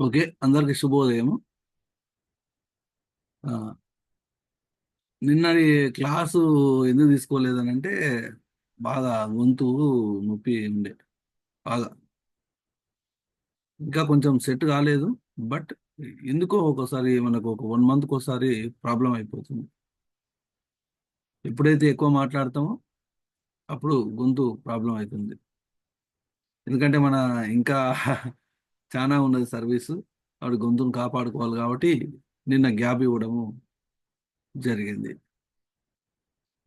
Okay, అందరికి శుభోదయం. ఆ, నిన్నటి క్లాసు ఎందుకు తీసుకోలేదని అంటే బాగా గొంతు నొప్పి ఉండే. బాగా ఇంకా కొంచెం సెట్ కాలేదు. బట్ ఎందుకో ఒకసారి మనకు ఒక 1 మంత్కి ఒకసారి ప్రాబ్లం అయిపోతుంది. ఎప్పుడైతే ఎక్కువ మాట్లాడతామో అప్పుడు గొంతు ప్రాబ్లం అవుతుంది. ఎందుకంటే మన ఇంకా చాలా ఉన్నది సర్వీసు. వాడి గొంతును కాపాడుకోవాలి కాబట్టి నిన్న గ్యాప్ ఇవ్వడము జరిగింది.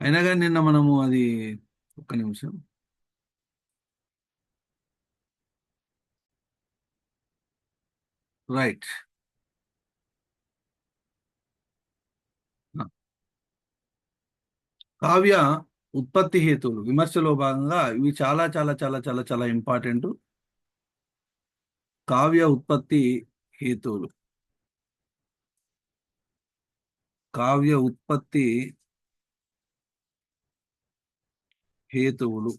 అయినా కానీ నిన్న మనము అది, ఒక్క నిమిషం. రైట్. కావ్య ఉత్పత్తి హేతువులు విమర్శలో భాగంగా ఇవి చాలా చాలా చాలా చాలా చాలా ఇంపార్టెంట్. కావ్య ఉత్పత్తి హేతువులు. కావ్య ఉత్పత్తి హేతువులు.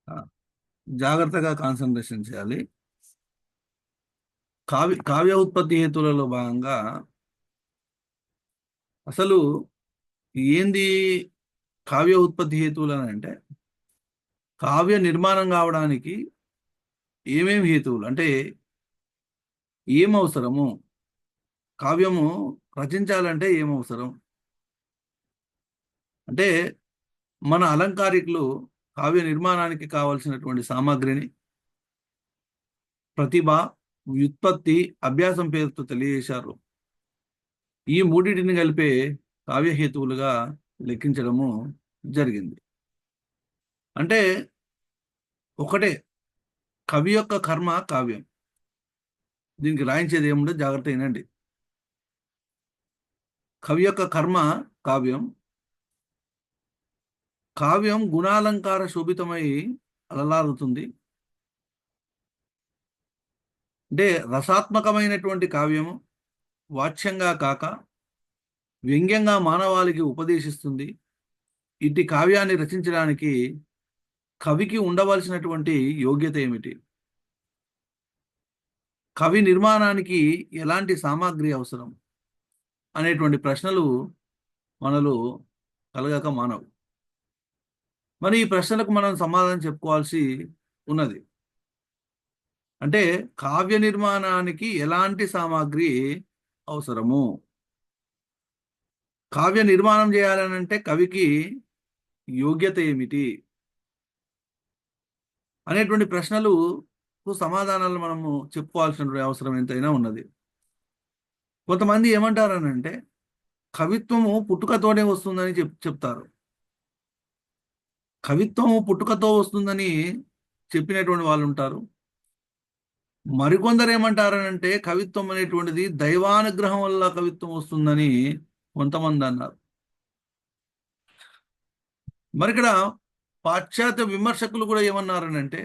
ఆ, జాగ్రత్తగా కాన్సన్ట్రేషన్ చేయాలి. కావ్య ఉత్పత్తి హేతువులలో భాగంగా అసలు ఏంది కావ్య ఉత్పత్తి హేతువులు అని అంటే, కావ్య నిర్మాణం కావడానికి ఏమేమి హేతువులు అంటే ఏం అవసరము, కావ్యము రచించాలంటే ఏం అవసరం అంటే, మన అలంకారికులు కావ్య నిర్మాణానికి కావలసినటువంటి సామాగ్రిని ప్రతిభ, వ్యుత్పత్తి, అభ్యాసం పేరుతో తెలియజేశారు. ఈ మూడింటిని కలిపే కావ్యహేతువులుగా లెక్కించడము జరిగింది. అంటే ఒకటే, కవి యొక్క కర్మ కావ్యం. దీనికి రాయించేది ఏముండదు, జాగ్రత్త వినండి. కవి యొక్క కర్మ కావ్యం. కావ్యం గుణాలంకార శోభితమై అలలారుతుంది. అంటే రసాత్మకమైనటువంటి కావ్యము వాచ్యంగా కాక వ్యంగ్యంగా మానవాళికి ఉపదేశిస్తుంది. ఇట్టి కావ్యాన్ని రచించడానికి కవికి ఉండవలసినటువంటి యోగ్యత ఏమిటి, కవి నిర్మాణానికి ఎలాంటి సామాగ్రి అవసరం అనేటువంటి ప్రశ్నలు మనలో కలగక మానవు. మరి ఈ ప్రశ్నలకు మనం సమాధానం చెప్పుకోవాల్సి ఉన్నది. అంటే కావ్య నిర్మాణానికి ఎలాంటి సామాగ్రి అవసరము, కావ్య నిర్మాణం చేయాలనంటే కవికి యోగ్యత ఏమిటి అనేటువంటి ప్రశ్నలు సమాధానాలు మనము చెప్పుకోవాల్సిన అవసరం ఎంతైనా ఉన్నది. కొంతమంది ఏమంటారనంటే కవిత్వము పుట్టుకతోనే వస్తుందని చెప్తారు. కవిత్వము పుట్టుకతో వస్తుందని చెప్పినటువంటి వాళ్ళు ఉంటారు. మరికొందరు ఏమంటారనంటే కవిత్వం అనేటువంటిది దైవానుగ్రహం వల్ల కవిత్వం వస్తుందని కొంతమంది అన్నారు. మరి ఇక్కడ పాశ్చాత్య విమర్శకులు కూడా ఏమన్నారనంటే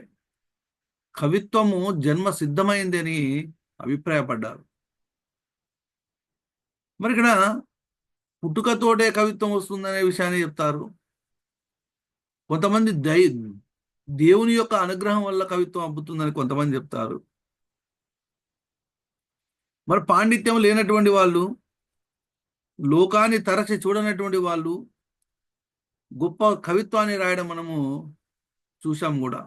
కవిత్వము జన్మ సిద్ధమైంది అని అభిప్రాయపడ్డారు. మరి ఇక్కడ పుట్టుకతోటే కవిత్వం వస్తుందనే విషయాన్ని చెప్తారు. కొంతమంది దేవుని యొక్క అనుగ్రహం వల్ల కవిత్వం అబ్బుతుందని కొంతమంది చెప్తారు. మరి పాండిత్యం లేనటువంటి వాళ్ళు, లోకాన్ని తరచి చూడనటువంటి వాళ్ళు గొప్ప కవిత్వాన్ని రాయడం మనము చూసాం కూడా.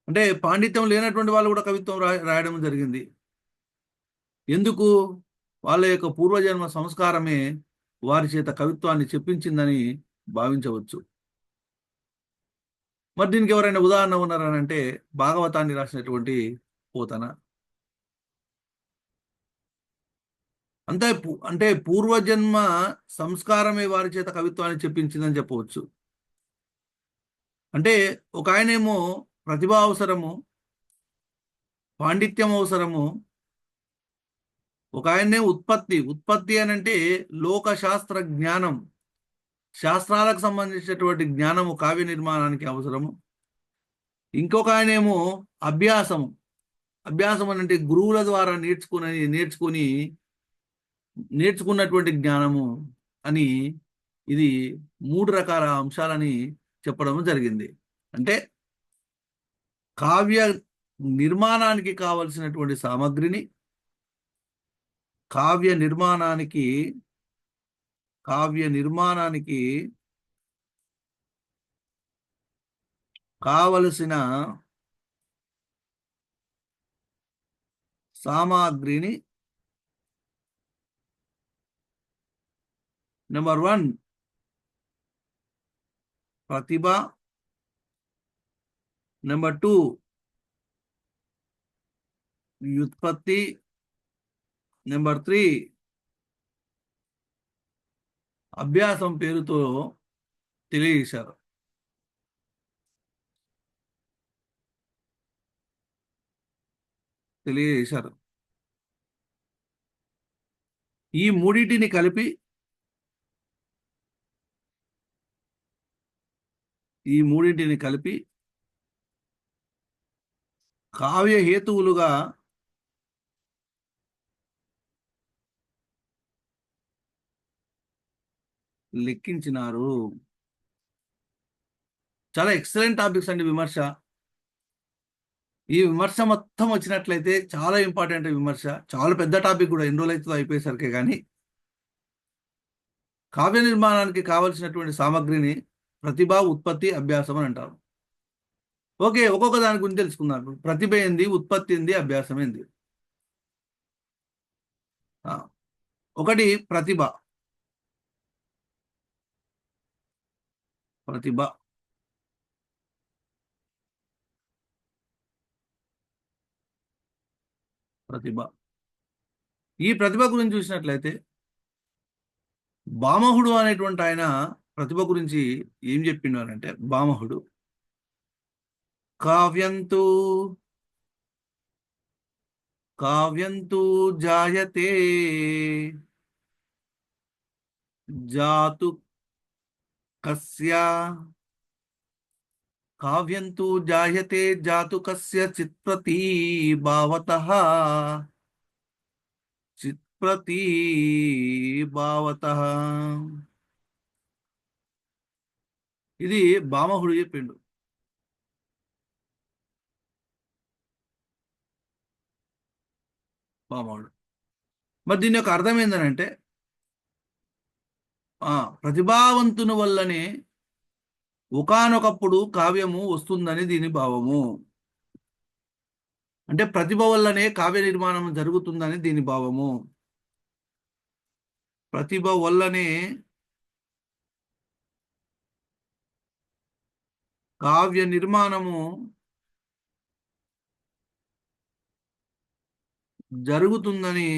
అంటే పాండిత్యం లేనటువంటి వాళ్ళు కూడా కవిత్వం రాయడం జరిగింది. ఎందుకు? వాళ్ళ యొక్క పూర్వజన్మ సంస్కారమే వారి చేత కవిత్వాన్ని చెప్పించిందని భావించవచ్చు. మరి దీనికి ఎవరైనా ఉదాహరణ ఉన్నారని అంటే భాగవతాన్ని రాసినటువంటి పోతన. అంటే పూర్వజన్మ సంస్కారమే వారి చేత కవిత్వాన్ని చెప్పించిందని చెప్పవచ్చు. అంటే ఒక ఆయనేమో ప్రతిభ అవసరము, పాండిత్యం అవసరము. ఒక ఆయనే ఉత్పత్తి అని అంటే లోక శాస్త్ర జ్ఞానం, శాస్త్రాలకు సంబంధించినటువంటి జ్ఞానము కావ్య నిర్మాణానికి అవసరము. ఇంకొక ఆయనేమో అభ్యాసం అని అంటే గురువుల ద్వారా నేర్చుకున్నటువంటి జ్ఞానము అని. ఇది 3 రకాల అంశాలని చెప్పడం జరిగింది. అంటే కావ్య నిర్మాణానికి కావలసినటువంటి సామగ్రిని కావ్య నిర్మాణానికి కావ్య నిర్మాణానికి కావలసిన సామాగ్రిని నెంబర్ 1 ప్రతిభ, నెంబర్ 2 వ్యుత్పత్తి, నెంబర్ 3 అభ్యాసం పేరుతో తెలియజేశారు. ఈ మూడింటిని కలిపి కావ్య హేతువులుగా లెక్కించినారు. చాలా ఎక్సలెంట్ టాపిక్స్ అండి విమర్శ. ఈ విమర్శ మొత్తం వచ్చినట్లయితే చాలా ఇంపార్టెంట్ విమర్శ, చాలా పెద్ద టాపిక్ కూడా, ఎన్ని రోజులు అవుతుందో అయిపోయేసరికి. కానీ కావ్య నిర్మాణానికి కావలసినటువంటి సామగ్రిని ప్రతిభ, ఉత్పత్తి, అభ్యాసం అని అంటారు. ఓకే, ఒక్కొక్క దాని గురించి తెలుసుకుందాం. ప్రతిభ ఏంది, ఉత్పత్తి ఏంది, అభ్యాసం ఏంది? ఒకటి ప్రతిభ. ప్రతిభ ప్రతిభ ఈ ప్రతిభ గురించి చూసినట్లయితే భామహుడు అనేటువంటి ఆయన ప్రతిభ గురించి ఏం చెప్పిండారంటే, భామహుడు కావ్యంతు జాయతే జాతు కస్య కావ్యంతు జాయతే జాతు కస్య చిత్ప్రతీభావతః ఇది భామహుడు చెప్పిండు. భామహుడు. మరి దీని యొక్క అర్థం ఏంటంటే, ప్రతిభావంతుని వల్లనే ఒకానొకప్పుడు కావ్యము వస్తుందని దీని భావము. అంటే ప్రతిభ వల్లనే కావ్య నిర్మాణం జరుగుతుందని దీని భావము. ప్రతిభ వల్లనే కావ్య నిర్మాణము జరుగుతుందని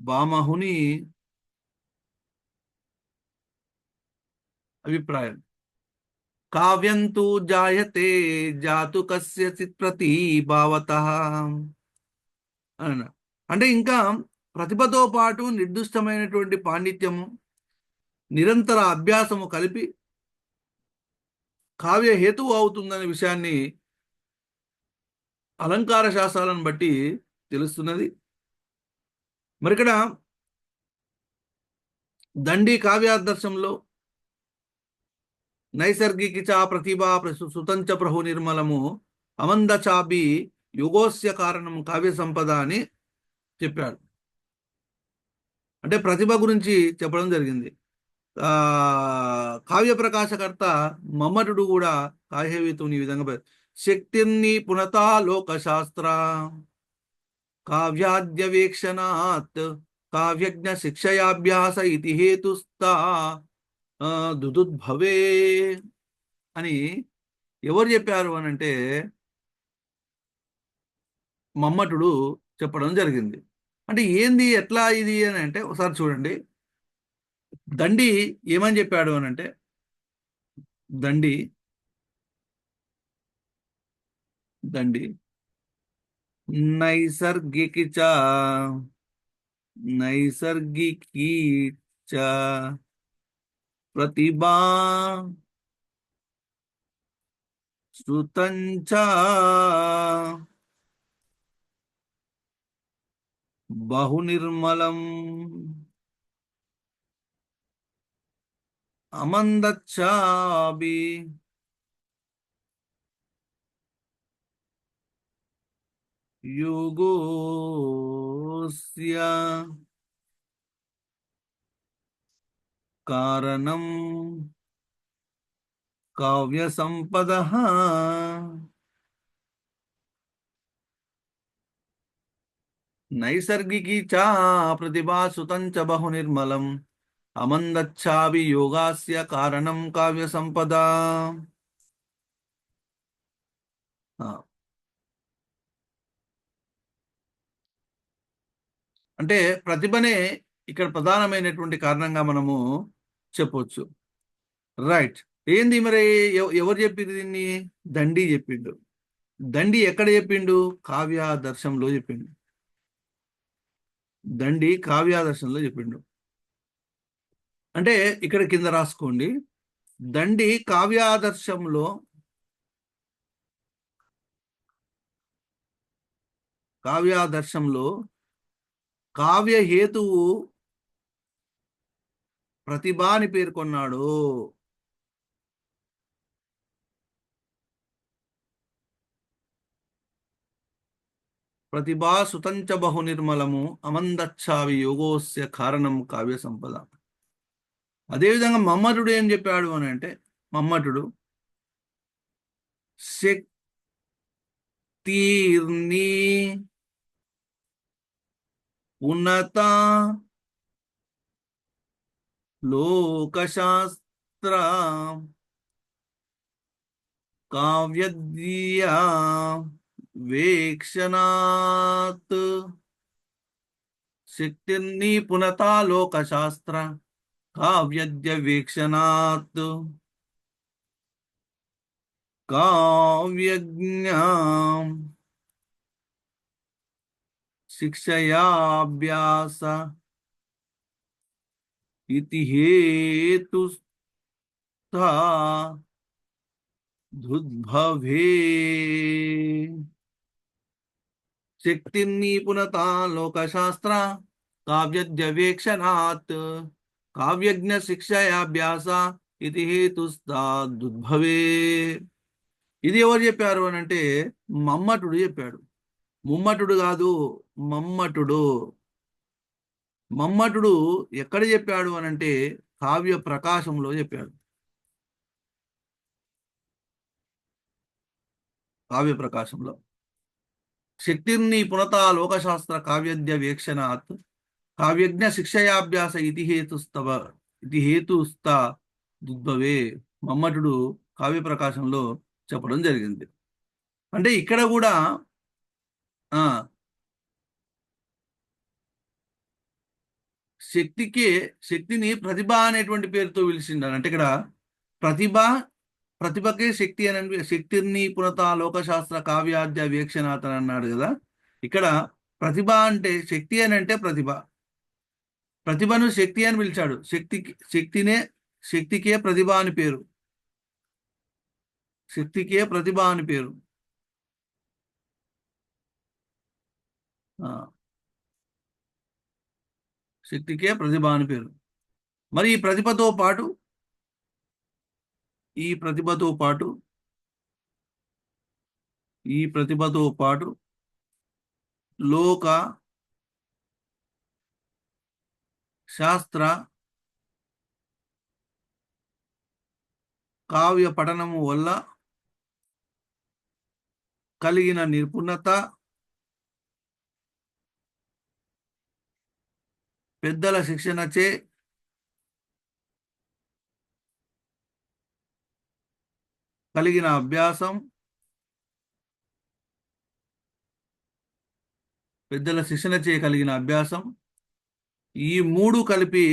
భామహుని అభిప్రాయం. కావ్యంతు జాయతే జాతు కస్యచిత్ ప్రతిభావతః అన్న. అంటే ఇంకా ప్రతిభతో పాటు నిర్దిష్టమైనటువంటి పాండిత్యము, నిరంతర అభ్యాసము కలిపి కావ్య హేతువు అవుతుందనే విషయాన్ని అలంకార శాస్త్రాలను బట్టి తెలుస్తున్నది. మరి ఇక్కడ దండి కావ్యాదర్శంలో నైసర్గికి చా ప్రతిభా సుతంచ ప్రభు నిర్మలము అమంద చాబి యుగోస్య కారణం కావ్య సంపద అని చెప్పాడు. అంటే ప్రతిభ గురించి చెప్పడం జరిగింది. కావ్య ప్రకాశకర్త మమ్మటుడు కూడా కావ్యవేతుని ఈ విధంగా శక్తిర్ని పునతా లోకశాస్త్ర కావ్యాద్యవేక్షణాత్ కావ్యజ్ఞ శిక్షయాభ్యాస ఇతి హేతుస్తా దుదుద్భవే అని ఎవరు చెప్పారు అని అంటే, మమ్మటుడు చెప్పడం జరిగింది. అంటే ఏంది, ఎట్లా ఇది అని అంటే ఒకసారి చూడండి. దండి ఏమని చెప్పాడు అని అంటే, దండి నైసర్గికి ప్రతిభా శ్రుతంచ బహునిర్మలం అమందచ్చాభి యోగోస్య కారణం కావ్య సంపద నైసర్గికి చ ప్రతిభా సుతం చ బహు నిర్మలం అమందచ్చాభి యోగాస్య కారణం కావ్య సంపద. అంటే ప్రతిభనే ఇక్కడ ప్రధానమైనటువంటి కారణంగా మనము చెప్పొచ్చు. రైట్. ఏంది మరి, ఎవరు చెప్పింది దీన్ని? దండి చెప్పిండు. దండి ఎక్కడ చెప్పిండు? కావ్యాదర్శంలో చెప్పిండు. దండి కావ్యాదర్శంలో చెప్పిండు. అంటే ఇక్కడ కింద రాసుకోండి. దండి కావ్యాదర్శంలో కావ్య హేతువు ప్రతిభ అని పేర్కొన్నాడు. ప్రతిభా సుతంచ బహు నిర్మలము అమందచ్చావి యోగోస్య కారణం కావ్య సంపద. అదేవిధంగా మమ్మటుడు ఏం చెప్పాడు అని అంటే, మమ్మటుడు శక్తిర్ని ఉన్నత లోకశాస్త్ర కావ్యద్వియా వేక్షణాత్. శక్తిర్ని పునత లోకశాస్త్ర కావ్యద్య వీక్షణాత్ కావ్యజ్ఞ శిక్షయాభ్యాస ఇతి హేతుస్థా దుద్భవే. శక్తిర్ని పునత లోకశాస్త్ర కావ్యద్యవేక్షణాత్ కావ్యజ్ఞ శిక్షయాభ్యాస ఇది హేతుస్తాదుద్భవే. ఇది ఎవరు చెప్పారు అని అంటే, మమ్మటుడు చెప్పాడు. ముమ్మటుడు కాదు, మమ్మటుడు. మమ్మటుడు ఎక్కడ చెప్పాడు అని అంటే, కావ్య ప్రకాశంలో చెప్పాడు. కావ్య ప్రకాశంలో శక్తిర్ని పునత లోకశాస్త్ర కావ్యద్య వీక్షణాత్ కావ్యజ్ఞ శిక్షయాభ్యాస ఇది హేతుస్త దుద్భవే. మమ్మటుడు కావ్య ప్రకాశంలో చెప్పడం జరిగింది. అంటే ఇక్కడ కూడా శక్తిని ప్రతిభ అనేటువంటి పేరుతో పిలిచిండారు. అంటే ఇక్కడ ప్రతిభకే శక్తి అని, శక్తిర్ని పునత లోకశాస్త్ర కావ్యాద్య వీక్షణాత్ అని అన్నాడు కదా. ఇక్కడ ప్రతిభ అంటే శక్తి అని అంటే ప్రతిభను శక్తి అని పిలిచాడు. శక్తికే ప్రతిభ అని పేరు. శక్తికే ప్రతిభ అని పేరు. శక్తికే ప్రతిభ అని పేరు. మరి ఈ ప్రతిభతో పాటు లోక శాస్త్ర కావ్య పఠనము వల్ల కలిగిన నిపుణత, పెద్దల శిక్షణచే కలిగిన అభ్యాసం, ఈ మూడు కలిపి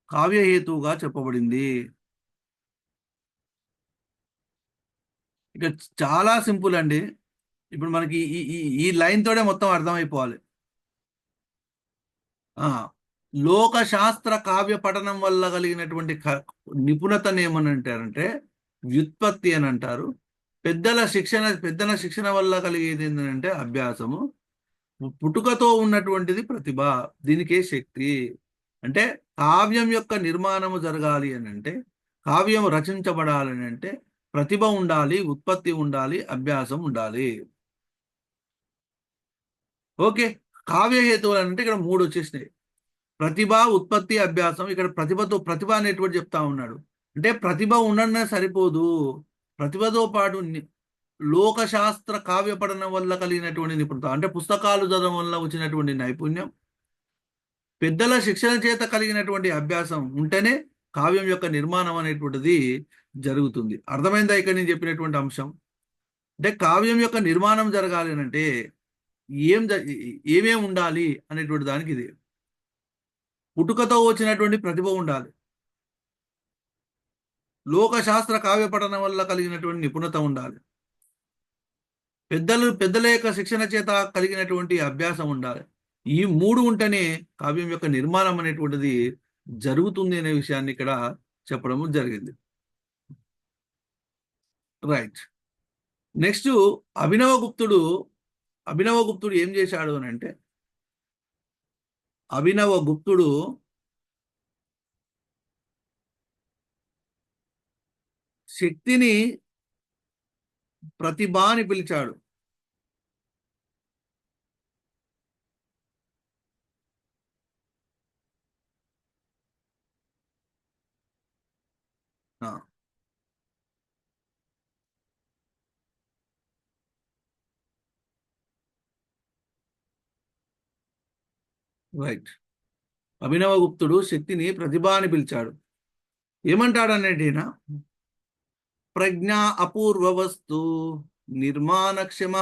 కావ్యహేతువుగా చెప్పబడింది. ఇక చాలా సింపుల్ అండి. ఇప్పుడు మనకి ఈ లైన్ తోనే మొత్తం అర్థమైపోవాలి. లోకశాస్త్ర కావ్య పఠనం వల్ల కలిగినటువంటి నిపుణతను ఏమని అంటారంటే వ్యుత్పత్తి అని అంటారు. పెద్దల శిక్షణ వల్ల కలిగేది ఏంటంటే అభ్యాసము. పుట్టుకతో ఉన్నటువంటిది ప్రతిభ. దీనికే శక్తి. అంటే కావ్యం యొక్క నిర్మాణము జరగాలి అని అంటే, కావ్యం రచించబడాలని అంటే ప్రతిభ ఉండాలి, ఉత్పత్తి ఉండాలి, అభ్యాసం ఉండాలి. ఓకే. కావ్య హేతువులు అంటే ఇక్కడ మూడు వచ్చేసినాయి: ప్రతిభ, ఉత్పత్తి, అభ్యాసం. ఇక్కడ ప్రతిభ అనేటువంటి చెప్తా ఉన్నాడు. అంటే ప్రతిభ ఉండనే సరిపోదు. ప్రతిభతో పాటు లోకశాస్త్ర కావ్య పఠనం వల్ల కలిగినటువంటి నిపుణత, అంటే పుస్తకాలు చదవడం వల్ల వచ్చినటువంటి నైపుణ్యం, పెద్దల శిక్షణ చేత కలిగినటువంటి అభ్యాసం ఉంటేనే కావ్యం యొక్క నిర్మాణం అనేటువంటిది జరుగుతుంది. అర్థమైందా ఇక్కడ నేను చెప్పినటువంటి అంశం? అంటే కావ్యం యొక్క నిర్మాణం జరగాలి అని అంటే ఏమేమి ఉండాలి అనేటువంటి దానికి ఇది. పుట్టుకతో వచ్చినటువంటి ప్రతిభ ఉండాలి. లోకశాస్త్ర కావ్య పఠనం వల్ల కలిగినటువంటి నిపుణత ఉండాలి. పెద్దల యొక్క శిక్షణ చేత కలిగినటువంటి అభ్యాసం ఉండాలి. ఈ మూడు ఉంటేనే కావ్యం యొక్క నిర్మాణం అనేటువంటిది జరుగుతుంది అనే విషయాన్ని ఇక్కడ చెప్పడం జరిగింది. రైట్. నెక్స్ట్, అభినవగుప్తుడు అభినవగుప్తుడు ఏం చేశాడు అని అంటే, అభినవగుప్తుడు శక్తిని ప్రతిభ అని పిలిచాడు. రైట్. అభినవగుప్తుడు శక్తిని ప్రతిభ అని పిలిచాడు. ఏమంటాడనేటినా, ప్రజ్ఞా అపూర్వ వస్తు నిర్మాణక్షమ.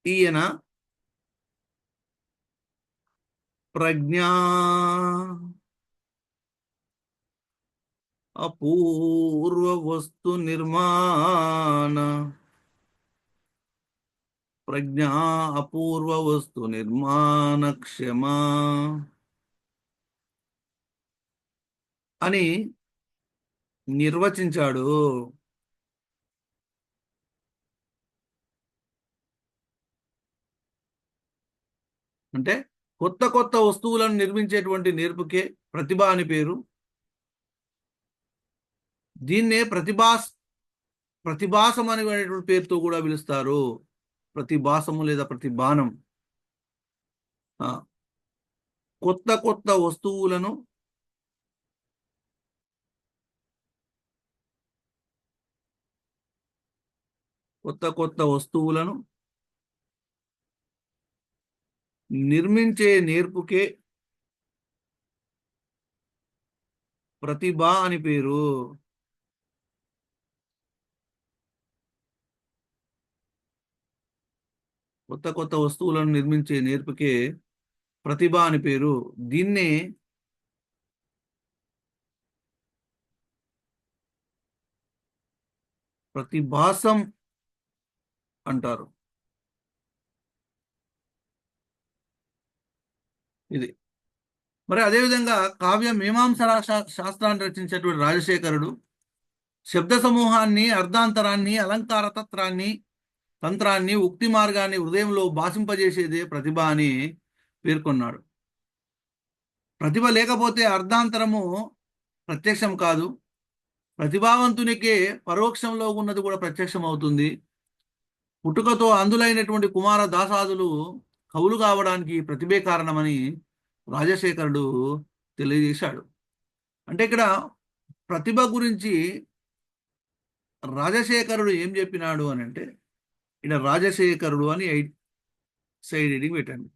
ఈయన ప్రజ్ఞా అపూర్వ వస్తు నిర్మాణ, ప్రజ్ఞా అపూర్వ వస్తు నిర్మాణక్షమ అని నిర్వచించాడు. అంటే కొత్త కొత్త వస్తువులను నిర్మించేటువంటి నేర్పుకే ప్రతిభ అని పేరు. దీన్నే ప్రతిభాసం అనేటువంటి పేరుతో కూడా పిలుస్తారు. ప్రతిభాసము లేదా ప్రతిభానం. కొత్త కొత్త వస్తువులను నిర్మించే నేర్పుకే ప్రతిభ అని పేరు. కొత్త కొత్త వస్తువులను నిర్మించే నేర్పుకే ప్రతిభ అని పేరు. దీన్నే ప్రతిభాసం అంటారు. ఇది మరి అదేవిధంగా కావ్య మీమాంస శాస్త్రాన్ని రచించేటువంటి రాజశేఖరుడు శబ్ద సమూహాన్ని, అర్ధాంతరాన్ని, అలంకార తంత్రాన్ని, ఉక్తి మార్గాన్ని హృదయంలో భాషింపజేసేదే ప్రతిభ అని పేర్కొన్నాడు. ప్రతిభ లేకపోతే అర్ధాంతరము ప్రత్యక్షం కాదు. ప్రతిభావంతునికే పరోక్షంలో ఉన్నది కూడా ప్రత్యక్షం అవుతుంది. పుట్టుకతో అందులైనటువంటి కుమార దాసాదులు కవులు కావడానికి ప్రతిభే కారణమని రాజశేఖరుడు తెలియజేశాడు. అంటే ఇక్కడ ప్రతిభ గురించి రాజశేఖరుడు ఏం చెప్పినాడు అని అంటే, ఇక్కడ రాజశేఖరుడు అని సైడ్ హెడింగ్ పెట్టండి.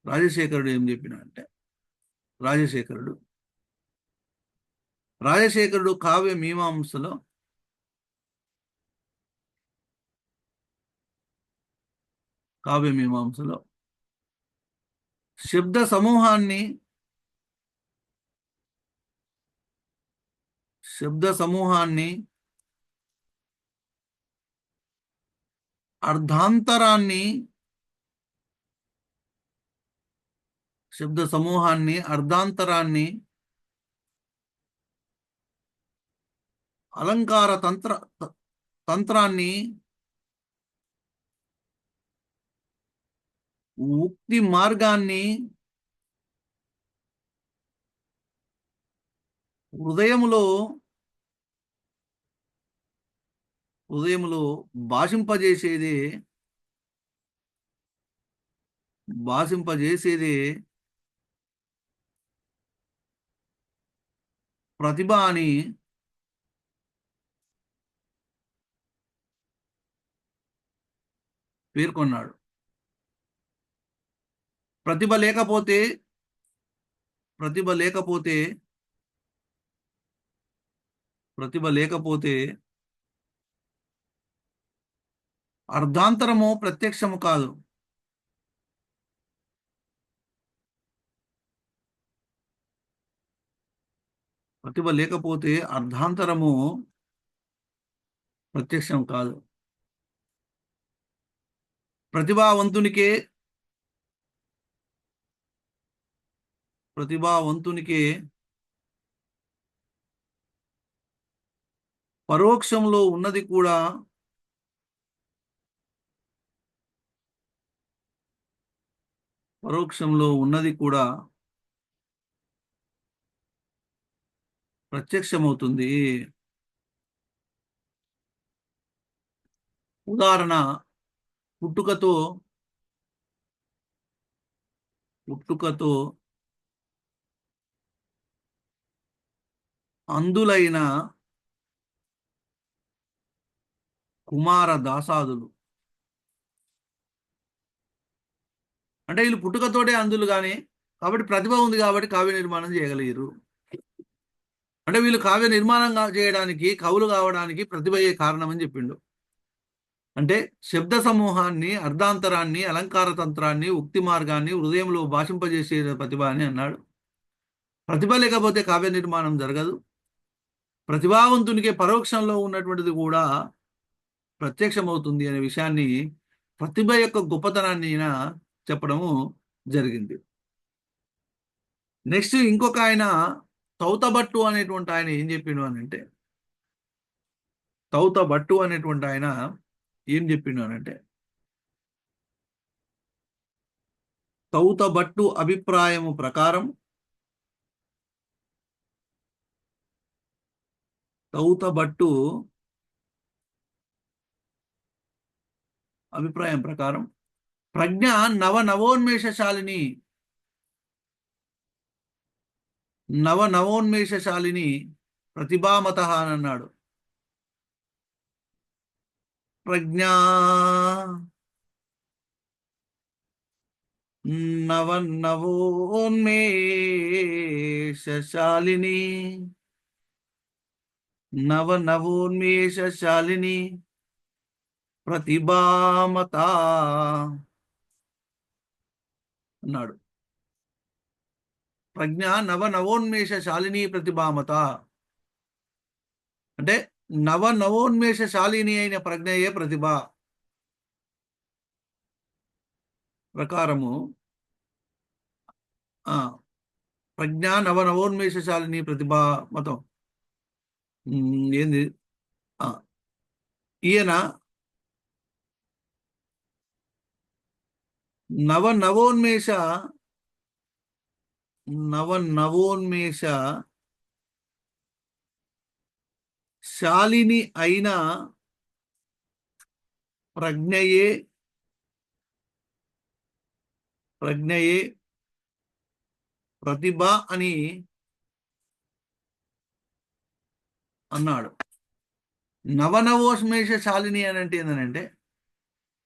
రాజశేఖరుడు ఏం చెప్పినా అంటే, రాజశేఖరుడు కావ్య మీమాంసలో శబ్ద సమూహాన్ని, అర్ధాంతరాన్ని, అలంకార తంత్రాన్ని ఉక్తి మార్గాన్ని హృదయములో హృదయములో భాషింపజేసేదే భాషింపజేసేదే ప్రతిభ అని పేర్కొన్నాడు. ప్రతిభ లేకపోతే ప్రతిభ లేకపోతే ప్రతిభ లేకపోతే అర్ధాంతరము ప్రత్యక్షము కాదు. ప్రతిభ లేకపోతే అర్ధాంతరము ప్రత్యక్షం కాదు. ప్రతిభావంతునికే ప్రతిభావంతునికే పరోక్షంలో ఉన్నది కూడా పరోక్షంలో ఉన్నది కూడా ప్రత్యక్షమవుతుంది. ఉదాహరణ, పుట్టుకతో పుట్టుకతో అందులైన కుమార దాసాదులు. అంటే వీళ్ళు పుట్టుకతోటే అందులు కానీ, కాబట్టి ప్రతిభ ఉంది కాబట్టి కావ్య నిర్మాణం చేయగలిగారు. అంటే వీళ్ళు కావ్య నిర్మాణం చేయడానికి, కవులు కావడానికి ప్రతిభయే కారణం అని చెప్పిండు. అంటే శబ్ద సమూహాన్ని, అర్ధాంతరాన్ని, అలంకార తంత్రాన్ని, ఉక్తి మార్గాన్ని హృదయంలో భాషింపజేసే ప్రతిభ అని అన్నాడు. ప్రతిభ లేకపోతే కావ్య నిర్మాణం జరగదు. ప్రతిభావంతునికి పరోక్షంలో ఉన్నటువంటిది కూడా ప్రత్యక్షమవుతుంది అనే విషయాన్ని, ప్రతిభ యొక్క గొప్పతనాన్ని ఈయన చెప్పడము జరిగింది. నెక్స్ట్ ఇంకొక ఆయన తౌతబట్టు అనేటువంటి ఆయన ఏం చెప్పిండు అని అంటే, తౌతబట్టు అనేటువంటి ఆయన ఏం చెప్పిండు అని అంటే, తౌతబట్టు అభిప్రాయము ప్రకారం తౌతబట్టు అభిప్రాయం ప్రకారం ప్రజ్ఞ నవోన్మేషశాలిని నవోన్మేషశాలిని ప్రతిభామత అని అన్నాడు. ప్రజ్ఞా నవోన్మేషశాలిని నవోన్మేషశాలిని ప్రతిభామత అన్నాడు. ప్రజ్ఞ నవోన్మేషశాలిని ప్రతిభామత అంటే నవోన్మేషశాలిని అయిన ప్రజ్ఞయే ప్రతిభ ప్రకారము ప్రజ్ఞ నవోన్మేషశాలిని ప్రతిభ మతం ఏంది ఈయన నవోన్మేష శాలిని అయిన ప్రజ్ఞయే ప్రతిభ అని అన్నాడు. నవోన్మేషశాలిని అని అంటే ఏంటంటే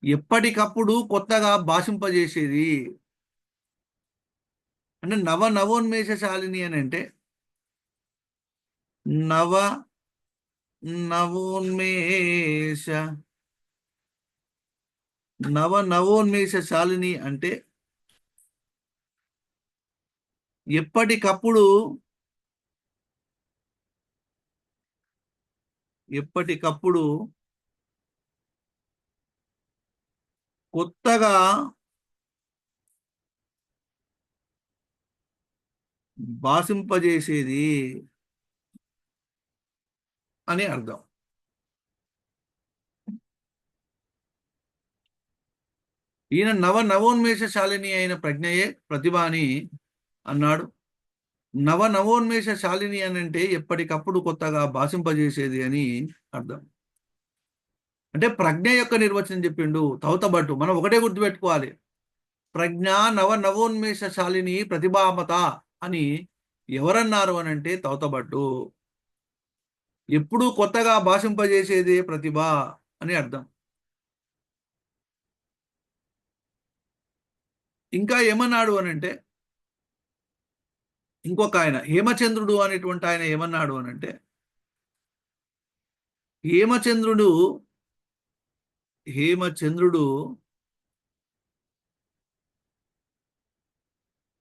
ఎప్పటికప్పుడు కొత్తగా భాషింపజేసేది. అంటే నవోన్మేషశాలిని అని అంటే నవోన్మేషశాలిని అంటే ఎప్పటికప్పుడు కొత్తగా భాషింపజేసేది అని అర్థం. ఈయన నవోన్మేషశాలిని అయిన ప్రజ్ఞయే ప్రతిభ అని అన్నాడు. నవోన్మేషశాలిని అని అంటే ఎప్పటికప్పుడు కొత్తగా భాషింపజేసేది అని అర్థం. అంటే ప్రజ్ఞ యొక్క నిర్వచనం చెప్పిండు తౌతబట్టు. మనం ఒకటే గుర్తుపెట్టుకోవాలి, ప్రజ్ఞ నవోన్మేషశాలిని ప్రతిభామత అని ఎవరన్నారు అని అంటే తౌతబట్టు. ఎప్పుడూ కొత్తగా భాషింపజేసేదే ప్రతిభ అని అర్థం. ఇంకా ఏమన్నాడు అని అంటే, ఇంకొక ఆయన హేమచంద్రుడు అనేటువంటి ఆయన ఏమన్నాడు అని అంటే, హేమచంద్రుడు హేమచంద్రుడు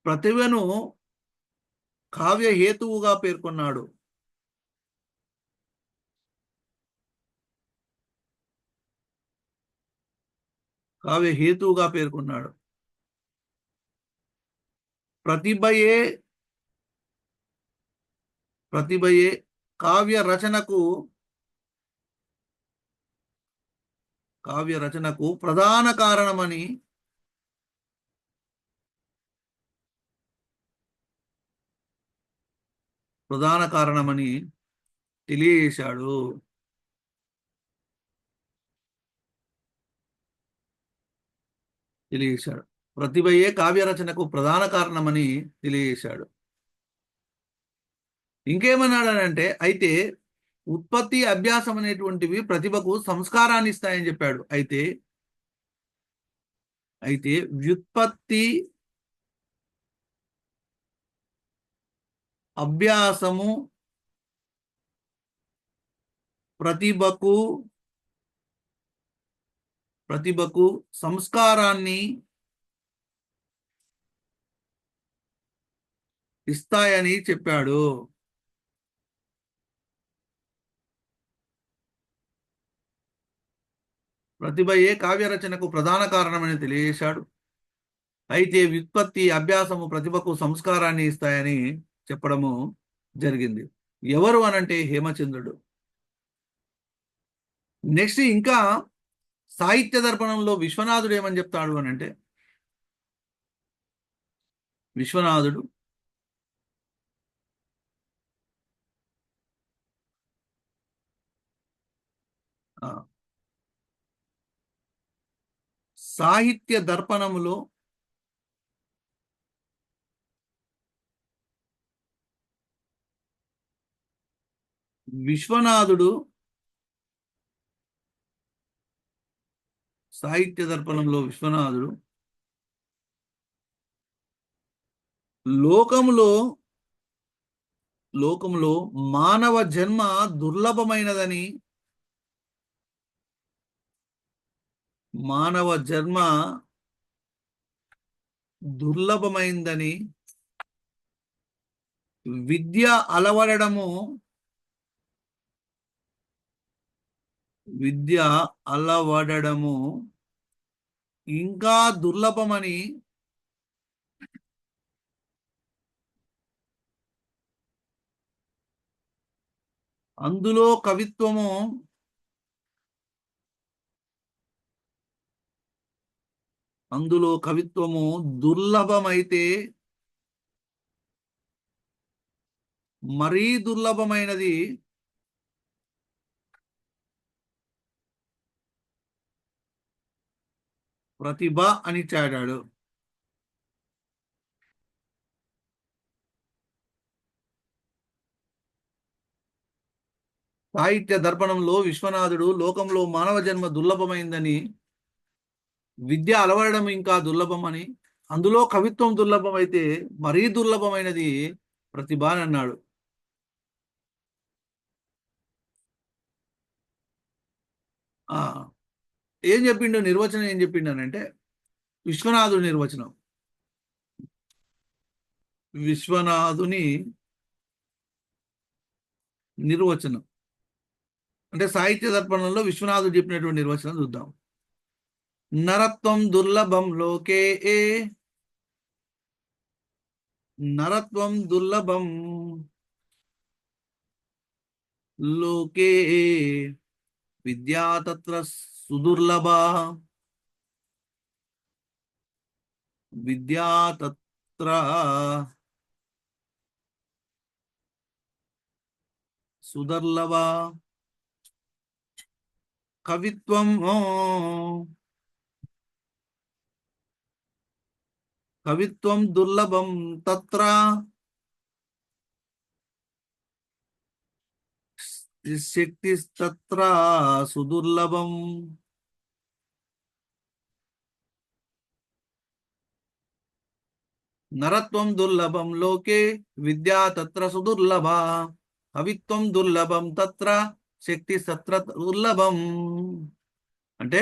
ప్రతిభను కావ్య హేతువుగా పేర్కొన్నాడు. కావ్య హేతువుగా పేర్కొన్నాడు. ప్రతిభయే ప్రతిభయే కావ్య రచనకు ప్రధాన కారణమని తెలియజేశాడు. ప్రతిభయే కావ్య రచనకు ప్రధాన కారణమని తెలియజేశాడు. ఇంకేమన్నాడనంటే, అయితే ఉత్పత్తి అభ్యాసం అనేటువంటివి ప్రతిభకు సంస్కారాన్ని ఇస్తాయని చెప్పాడు. అయితే వ్యుత్పత్తి అభ్యాసము ప్రతిభకు సంస్కారాన్ని ఇస్తాయని చెప్పాడు. ప్రతిభయే కావ్య రచనకు ప్రధాన కారణమని తెలియజేశాడు. అయితే వ్యుత్పత్తి అభ్యాసము ప్రతిభకు సంస్కారాన్ని ఇస్తాయని చెప్పడము జరిగింది. ఎవరు అనంటే హేమచంద్రుడు. నెక్స్ట్ ఇంకా సాహిత్య దర్పణంలో విశ్వనాథుడు ఏమని చెప్తాడు అని అంటే, విశ్వనాథుడు సాహిత్య దర్పణములో విశ్వనాథుడు లోకములో మానవ జన్మ దుర్లభమైనదని విద్య అలవడము ఇంకా దుర్లభమని అందులో కవిత్వము దుర్లభమైతే మరీ దుర్లభమైనది ప్రతిభ అని చాటాడు. సాహిత్య దర్పణంలో విశ్వనాథుడు లోకంలో మానవ జన్మ దుర్లభమైందని, విద్య అలవడడం ఇంకా దుర్లభమని, అందులో కవిత్వం దుర్లభమైతే మరీ దుర్లభమైనది ప్రతిభ అని అన్నాడు. ఏం చెప్పిండు నిర్వచనం? ఏం చెప్పిండనంటే, విశ్వనాథుడి నిర్వచనం అంటే సాహిత్య దర్పణంలో విశ్వనాథుడు చెప్పినటువంటి నిర్వచనం చూద్దాం. నరత్వం దుర్లభం లోకే విద్యా తత్ర సుదుర్లభ. విద్యా తత్ర సుదర్లభ కవిత్వం కవిత్వం దుర్లభం తత్ర శక్తిస్తత్ర సుదుర్లభం. నరత్వం దుర్లభం లోకే విద్యా తత్ర సుదుర్లభ కవిత్వం దుర్లభం తత్ర శక్తి తత్ర దుర్లభం. అంటే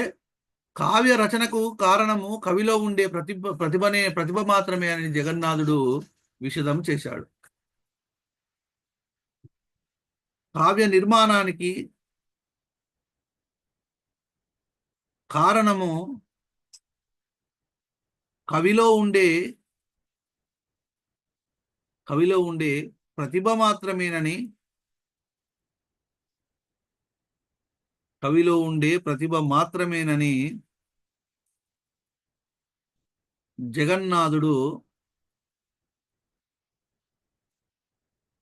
కావ్య రచనకు కారణము కవిలో ఉండే ప్రతిభ మాత్రమే అని జగన్నాథుడు విషదం చేశాడు. కావ్య నిర్మాణానికి కారణము కవిలో ఉండే ప్రతిభ మాత్రమేనని జగన్నాథుడు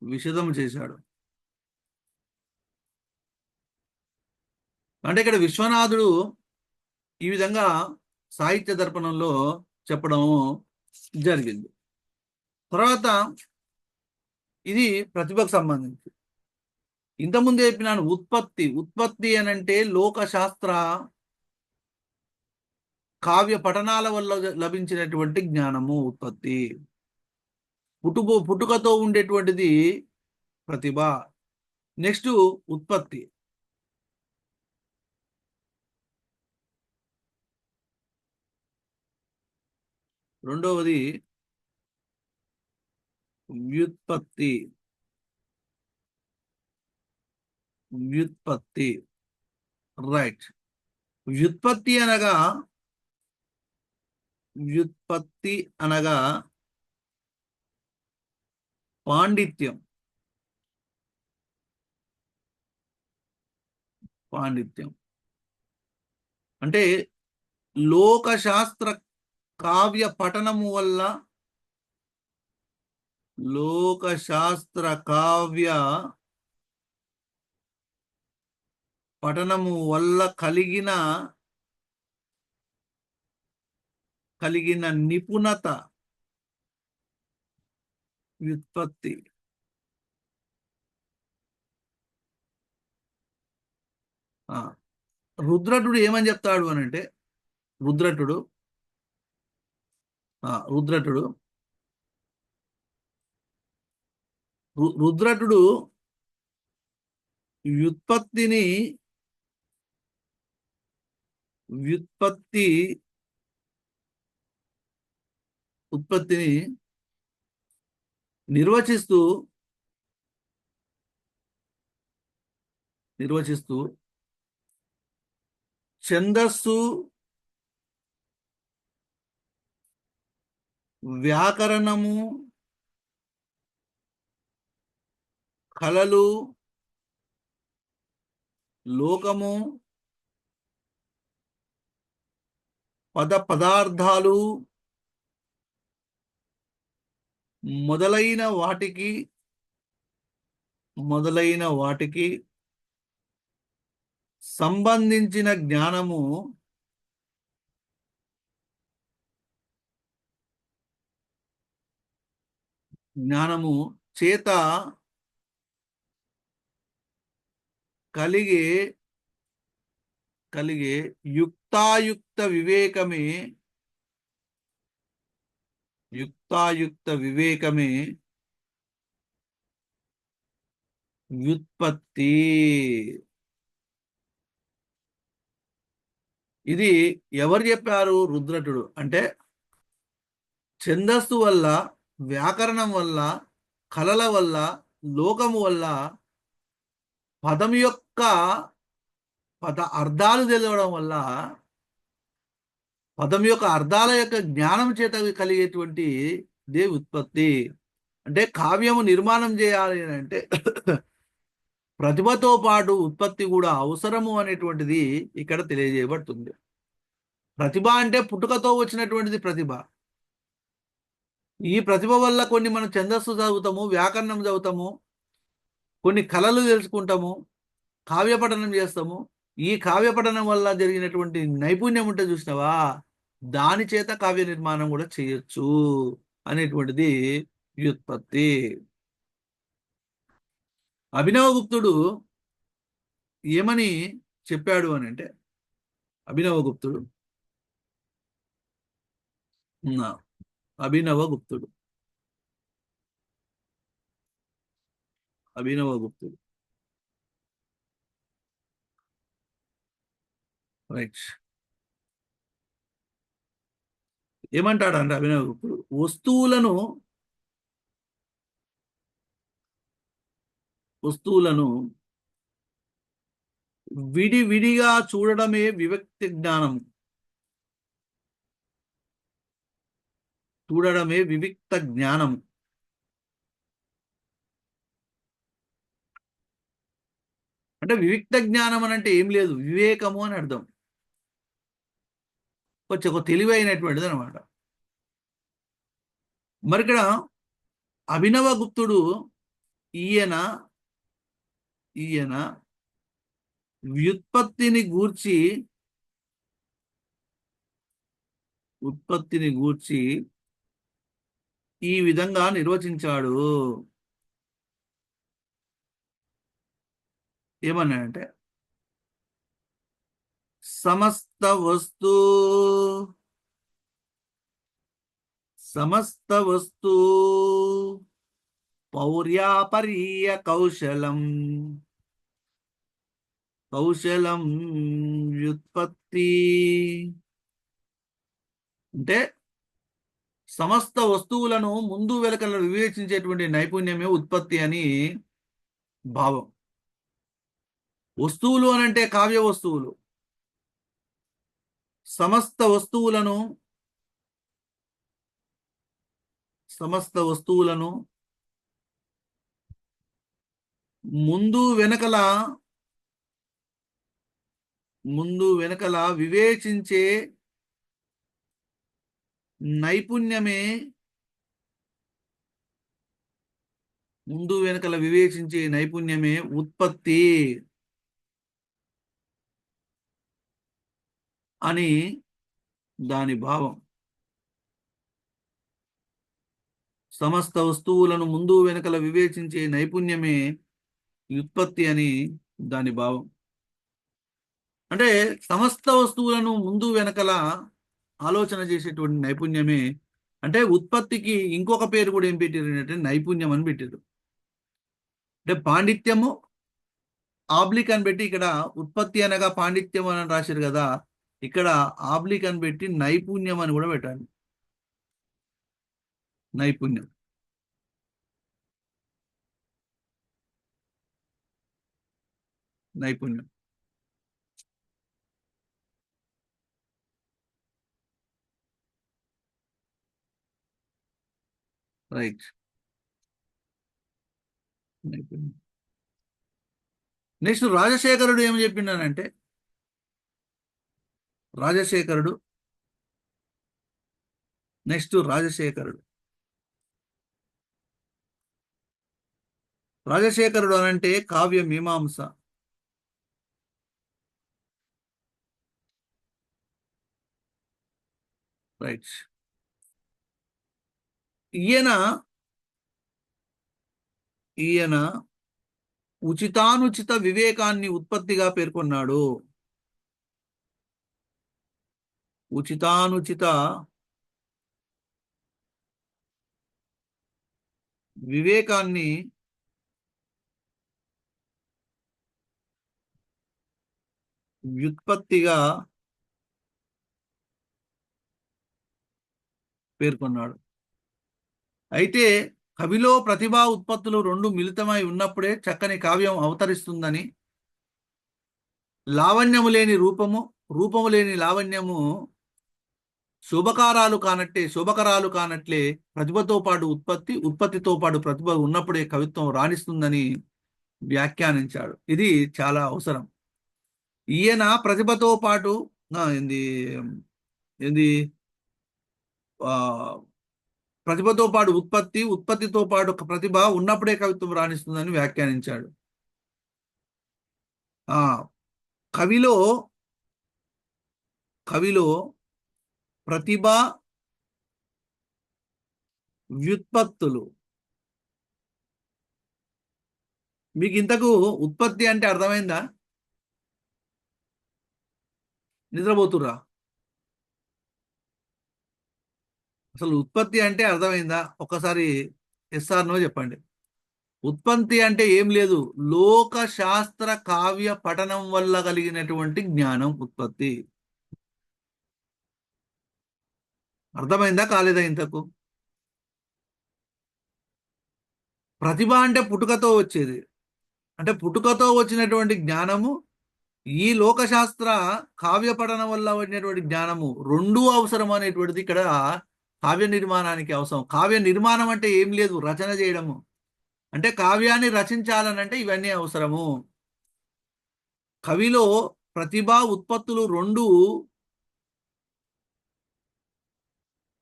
విషదం చేశాడు. అంటే ఇక్కడ విశ్వనాథుడు ఈ విధంగా సాహిత్య దర్పణంలో చెప్పడం జరిగింది. తర్వాత ఇది ప్రతిభకు సంబంధించి. ఇంతకుముందు చెప్పినాను ఉత్పత్తి అనంటే లోకశాస్త్ర కావ్య పఠనాల వల్ల లభించినటువంటి జ్ఞానము ఉత్పత్తి. పుట్టుకతో ఉండేటువంటిది ప్రతిభ. నెక్స్ట్ ఉత్పత్తి. రెండవది వ్యుత్పత్తి. రైట్. వ్యుత్పత్తి అనగా పాండిత్యం. అంటే లోకశాస్త్ర కావ్య పఠనము వల్ల కలిగిన నిపుణత వ్యుత్పత్తి. రుద్రటుడు ఏమని చెప్తాడు అని అంటే రుద్రటుడు ఉత్పత్తిని నిర్వచిస్తూ ఛందస్సు, వ్యాకరణము, కళలు, లోకము, పదార్థాలు మొదలైన వాటికి సంబంధించిన జ్ఞానము చేత కలిగే యుక్తాయుక్త వివేకమే వ్యుత్పత్తి. ఇది ఎవరు చెప్పారు? రుద్రటుడు. అంటే ఛందస్సు వల్ల, వ్యాకరణం వల్ల, కళల వల్ల, లోకము వల్ల పదం యొక్క అర్థాలు తెలియడం వల్ల, పదం యొక్క అర్థాల యొక్క జ్ఞానం చేత కలిగేటువంటి దే ఉత్పత్తి. అంటే కావ్యము నిర్మాణం చేయాలి అంటే ప్రతిభతో పాటు ఉత్పత్తి కూడా అవసరము అనేటువంటిది ఇక్కడ తెలియజేయబడుతుంది. ప్రతిభ అంటే పుట్టుకతో వచ్చినటువంటిది ప్రతిభ. ఈ ప్రతిభ వల్ల కొన్ని మనం ఛందస్సు చదువుతాము, వ్యాకరణం చదువుతాము, కొన్ని కళలు తెలుసుకుంటాము, కావ్య పఠనం చేస్తాము. ఈ కావ్య పఠనం వల్ల జరిగినటువంటి నైపుణ్యం ఉంటే చూసినావా, దాని చేత కావ్య నిర్మాణం కూడా చేయొచ్చు అనేటువంటిది వ్యుత్పత్తి. అభినవగుప్తుడు ఏమని చెప్పాడు అని అంటే, అభినవగుప్తుడు నా అభినవగుప్తుడు అభినవగుప్తుడు రైట్. ఏమంటాడంటే అభినవగుప్తుడు, వస్తువులను విడివిడిగా చూడడమే వివిక్త జ్ఞానం. చూడడమే వివిక్త జ్ఞానం. అంటే వివిక్త జ్ఞానం అని అంటే ఏం లేదు, వివేకము అని అర్థం. కొంచెం ఒక తెలివైనటువంటిది అనమాట. మరి ఇక్కడ అభినవగుప్తుడు ఈయన ఈయన వ్యుత్పత్తిని గూర్చి ఈ విధంగా నిర్వచించాడు. ఏమన్నాడంటే, సమస్త వస్తు పౌర్యాపర్య కౌశలం వ్యుత్పత్తి. అంటే సమస్త వస్తువులను ముందు వెనకల వివేచించేటువంటి నైపుణ్యమే ఉత్పత్తి అని భావం. వస్తువులు అని అంటే కావ్య వస్తువులు. సమస్త వస్తువులను ముందు వెనకల వివేచించే నైపుణ్యమే ఉత్పత్తి అని దాని భావం. సమస్త వస్తువులను ముందు వెనకల వివేచించే నైపుణ్యమే ఉత్పత్తి అని దాని భావం. అంటే సమస్త వస్తువులను ముందు వెనకల ఆలోచన చేసేటువంటి నైపుణ్యమే. అంటే ఉత్పత్తికి ఇంకొక పేరు కూడా ఏం పెట్టారు అంటే నైపుణ్యం అని పెట్టారు. అంటే పాండిత్యము ఆబ్లిక్ అని పెట్టి, ఇక్కడ ఉత్పత్తి అనగా పాండిత్యం అని రాశారు కదా, ఇక్కడ ఆబ్లిక్ అని పెట్టి నైపుణ్యం అని కూడా పెట్టాలి. నైపుణ్యం. రైట్. నైపుణ్యం. నెక్స్ట్ రాజశేఖరుడు ఏమి చెప్పిండానంటే, రాజశేఖరుడు అనంటే కావ్య మీమాంస. రైట్. ఈయన ఉచితానుచిత వివేకాన్ని ఉత్పత్తిగా పేర్కొన్నాడు. ఉచితానుచిత వివేకాన్ని వ్యుత్పత్తిగా పేర్కొన్నాడు. అయితే కవిలో ప్రతిభా ఉత్పత్తులు రెండు మిళితమై ఉన్నప్పుడే చక్కని కావ్యం అవతరిస్తుందని, లావణ్యము లేని రూపము లేని లావణ్యము శోభకరాలు కానట్లే ప్రతిభతో పాటు ఉత్పత్తితో పాటు ప్రతిభ ఉన్నప్పుడే కవిత్వం రాణిస్తుందని వ్యాఖ్యానించాడు. ఇది చాలా అవసరం. ఈయన ప్రతిభతో పాటు ఏంది ప్రతిభతో పాటు ఉత్పత్తి, ఉత్పత్తితో పాటు ప్రతిభ ఉన్నప్పుడే కవిత్వం రాణిస్తుందని వ్యాఖ్యానించాడు. ఆ కవిలో కవిలో ప్రతిభ, వ్యుత్పత్తులు. మీకు ఇంతకు ఉత్పత్తి అంటే అర్థమైందా? నిద్రపోతుర్రా? అసలు ఉత్పత్తి అంటే అర్థమైందా? ఒకసారి ఎస్ఆర్ నో చెప్పండి. ఉత్పత్తి అంటే ఏం లేదు, లోక శాస్త్ర కావ్య పఠనం వల్ల కలిగినటువంటి జ్ఞానం ఉత్పత్తి. అర్థమైందా కాలేదా ఇంతకు? ప్రతిభ అంటే పుట్టుకతో వచ్చేది, అంటే పుట్టుకతో వచ్చినటువంటి జ్ఞానము. ఈ లోకశాస్త్ర కావ్య పఠనం వల్ల వచ్చినటువంటి జ్ఞానము రెండూ అవసరం అనేటువంటిది ఇక్కడ కావ్య నిర్మాణానికి అవసరం. కావ్య నిర్మాణం అంటే ఏం లేదు, రచన చేయడము. అంటే కావ్యాన్ని రచించాలనంటే ఇవన్నీ అవసరము. కవిలో ప్రతిభ, ఉత్పత్తులు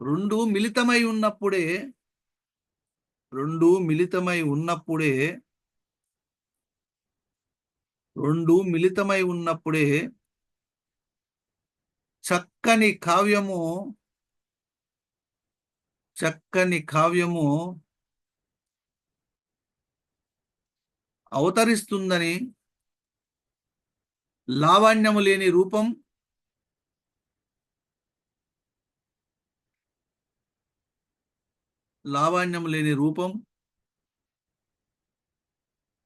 రెండు మిళితమై ఉన్నప్పుడే రెండు మిళితమై ఉన్నప్పుడే రెండు మిళితమై ఉన్నప్పుడే చక్కని కావ్యము చక్కని కావ్యము అవతరిస్తుందని, లావణ్యము లేని రూపం లావణ్యము లేని రూపం